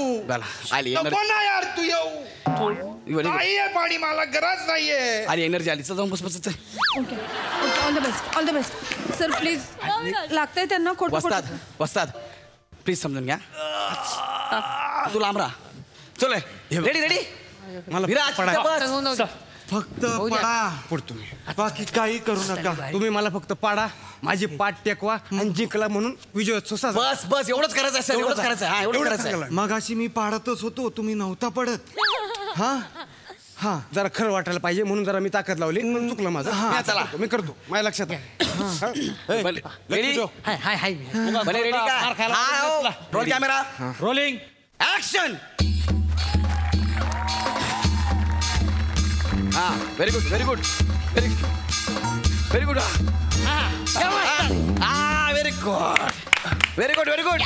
Speaker 17: आली
Speaker 16: नको ना यार तू येऊ. नाहीये पाणी, मला गरज नाहीये.
Speaker 17: आली एनर्जी आली. चल जाऊन बस. चल
Speaker 14: okay all the best sir. Please लागतंय त्यांना खोटं.
Speaker 17: वस्ताद प्लीज समजून घ्या. तू लांब राहा. चल रेडी.
Speaker 4: मला
Speaker 17: विराज
Speaker 19: फक्त पाडा.
Speaker 4: पडतो मी,
Speaker 19: बाकी काही करू नका.
Speaker 4: तुम्ही मला फक्त पाडा, माझी पाठ टेकवा आणि जिंकला म्हणून विजयोत्सव.
Speaker 17: बस एवढंच करायचं आहे सर. एवढंच करायचं आहे. एवढं करायचं.
Speaker 19: मगाशी मी पाडतच होतो, तुम्ही नव्हता पडत.
Speaker 4: हा जरा खरं वाटायला पाहिजे म्हणून जरा मी ताकद लावली, पण चुकलं माझं. चला मी करतो, माझ्या लक्षात आहे.
Speaker 17: रेडी का? Role camera
Speaker 7: rolling
Speaker 17: action. Very good very good very very good. Very good very good very good.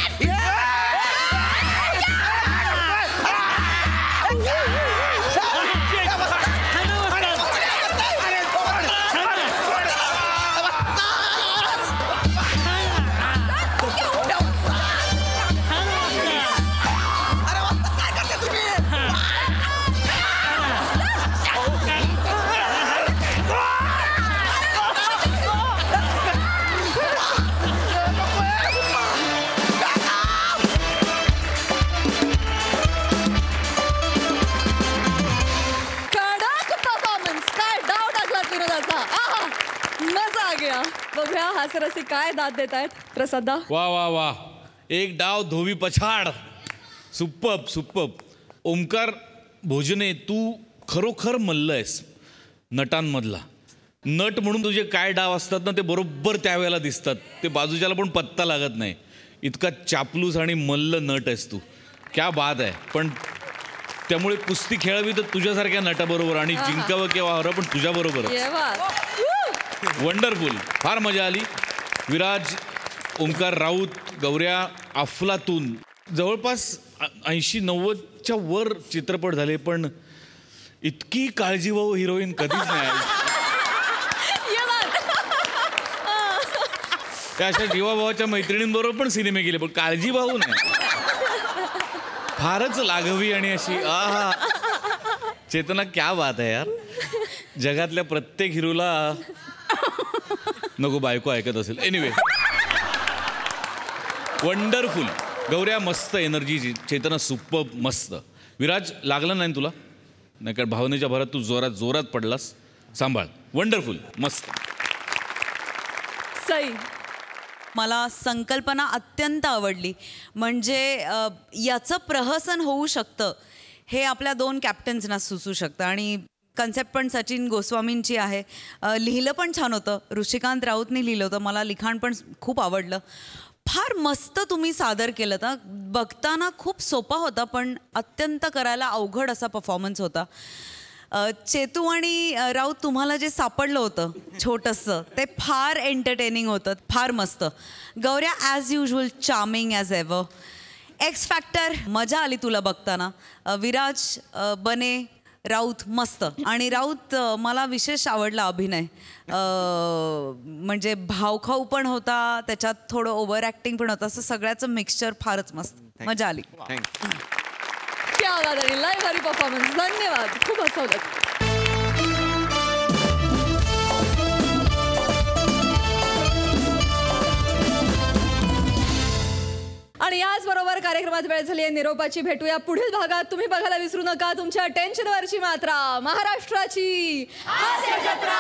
Speaker 1: बघूया हास्यरसिक काय दाद देत आहेत प्रसादा.
Speaker 7: वा वा वा, एक डाव धोबी पछाड. सुप्पब सुप्पब. ओमकार भोजने, तू खरोखर मल्ल आहेस नटांमधला. नट म्हणून तुझे काय डाव असतात ना ते बरोबर त्यावेळेला दिसतात. ते बाजूच्याला पण पत्ता लागत नाही. इतका चापलूस आणि मल्ल नट आहेस तू. क्या बात आहे. पण त्यामुळे कुस्ती खेळावी तर तुझ्यासारख्या नटाबरोबर आणि जिंकावं किंवा हरं पण तुझ्याबरोबर. वंडरफुल. फार मजा आली. विराज, ओमकार राऊत, गौऱ्या, अफलातून जवळपास 80-90च्या वर चित्रपट झाले पण इतकी काळजीवाहू हिरोईन कधीच नाही आली. त्या अशा जीवाभावाच्या मैत्रिणींबरोबर पण सिनेमे गेले पण काळजीवाहू नाही. फारच लाघवी आणि अशी आहा. चेतना, क्या बात आहे यार. जगातल्या प्रत्येक हिरोला नको बायको ऐकत असेल. Anyway, wonderful. गौऱ्या मस्त एनर्जी. चेतना सुप्पब मस्त. विराज, लागलं नाही तुला? नाही कारण भावनेच्या भरात तू जोरात जोरात पडलास. सांभाळ. वंडरफुल. मस्त.
Speaker 8: सई. मला संकल्पना अत्यंत आवडली. म्हणजे याचं प्रहसन होऊ शकतं हे आपल्या 2 कॅप्टन्सना सुचू शकतं. आणि कन्सेप्ट पण सचिन गोस्वामींची आहे. लिहिलं पण छान होतं. ऋषिकांत राऊतनी लिहिलं होतं. मला लिखाण पण खूप आवडलं. फार मस्त तुम्ही सादर केलं तर. बघताना खूप सोपा होता पण अत्यंत करायला अवघड असा परफॉर्मन्स होता. चेतू आणि राऊत, तुम्हाला जे सापडलं होतं छोटंसं ते फार एंटरटेनिंग होतं. फार मस्त. गौऱ्या as usual charming as ever. X factor, मजा आली तुला बघताना. विराज, बने, राऊत मस्त. आणि राऊत, मला विशेष आवडला अभिनय. म्हणजे भावखाऊ पण होता, त्याच्यात थोडं ओव्हर ॲक्टिंग पण होतं. असं सगळ्याचं मिक्सचर फारच मस्त. मजा आली.
Speaker 1: क्या बात आहे. लय भारी परफॉर्मन्स. धन्यवाद. खूप हसवलं. आणि याचबरोबर कार्यक्रमात वेळ झाली आहे निरोपाची. भेटूया पुढील भागात. तुम्ही बघायला विसरू नका तुमच्या टेन्शनवरची मात्रा, महाराष्ट्राची हास्य जत्रा.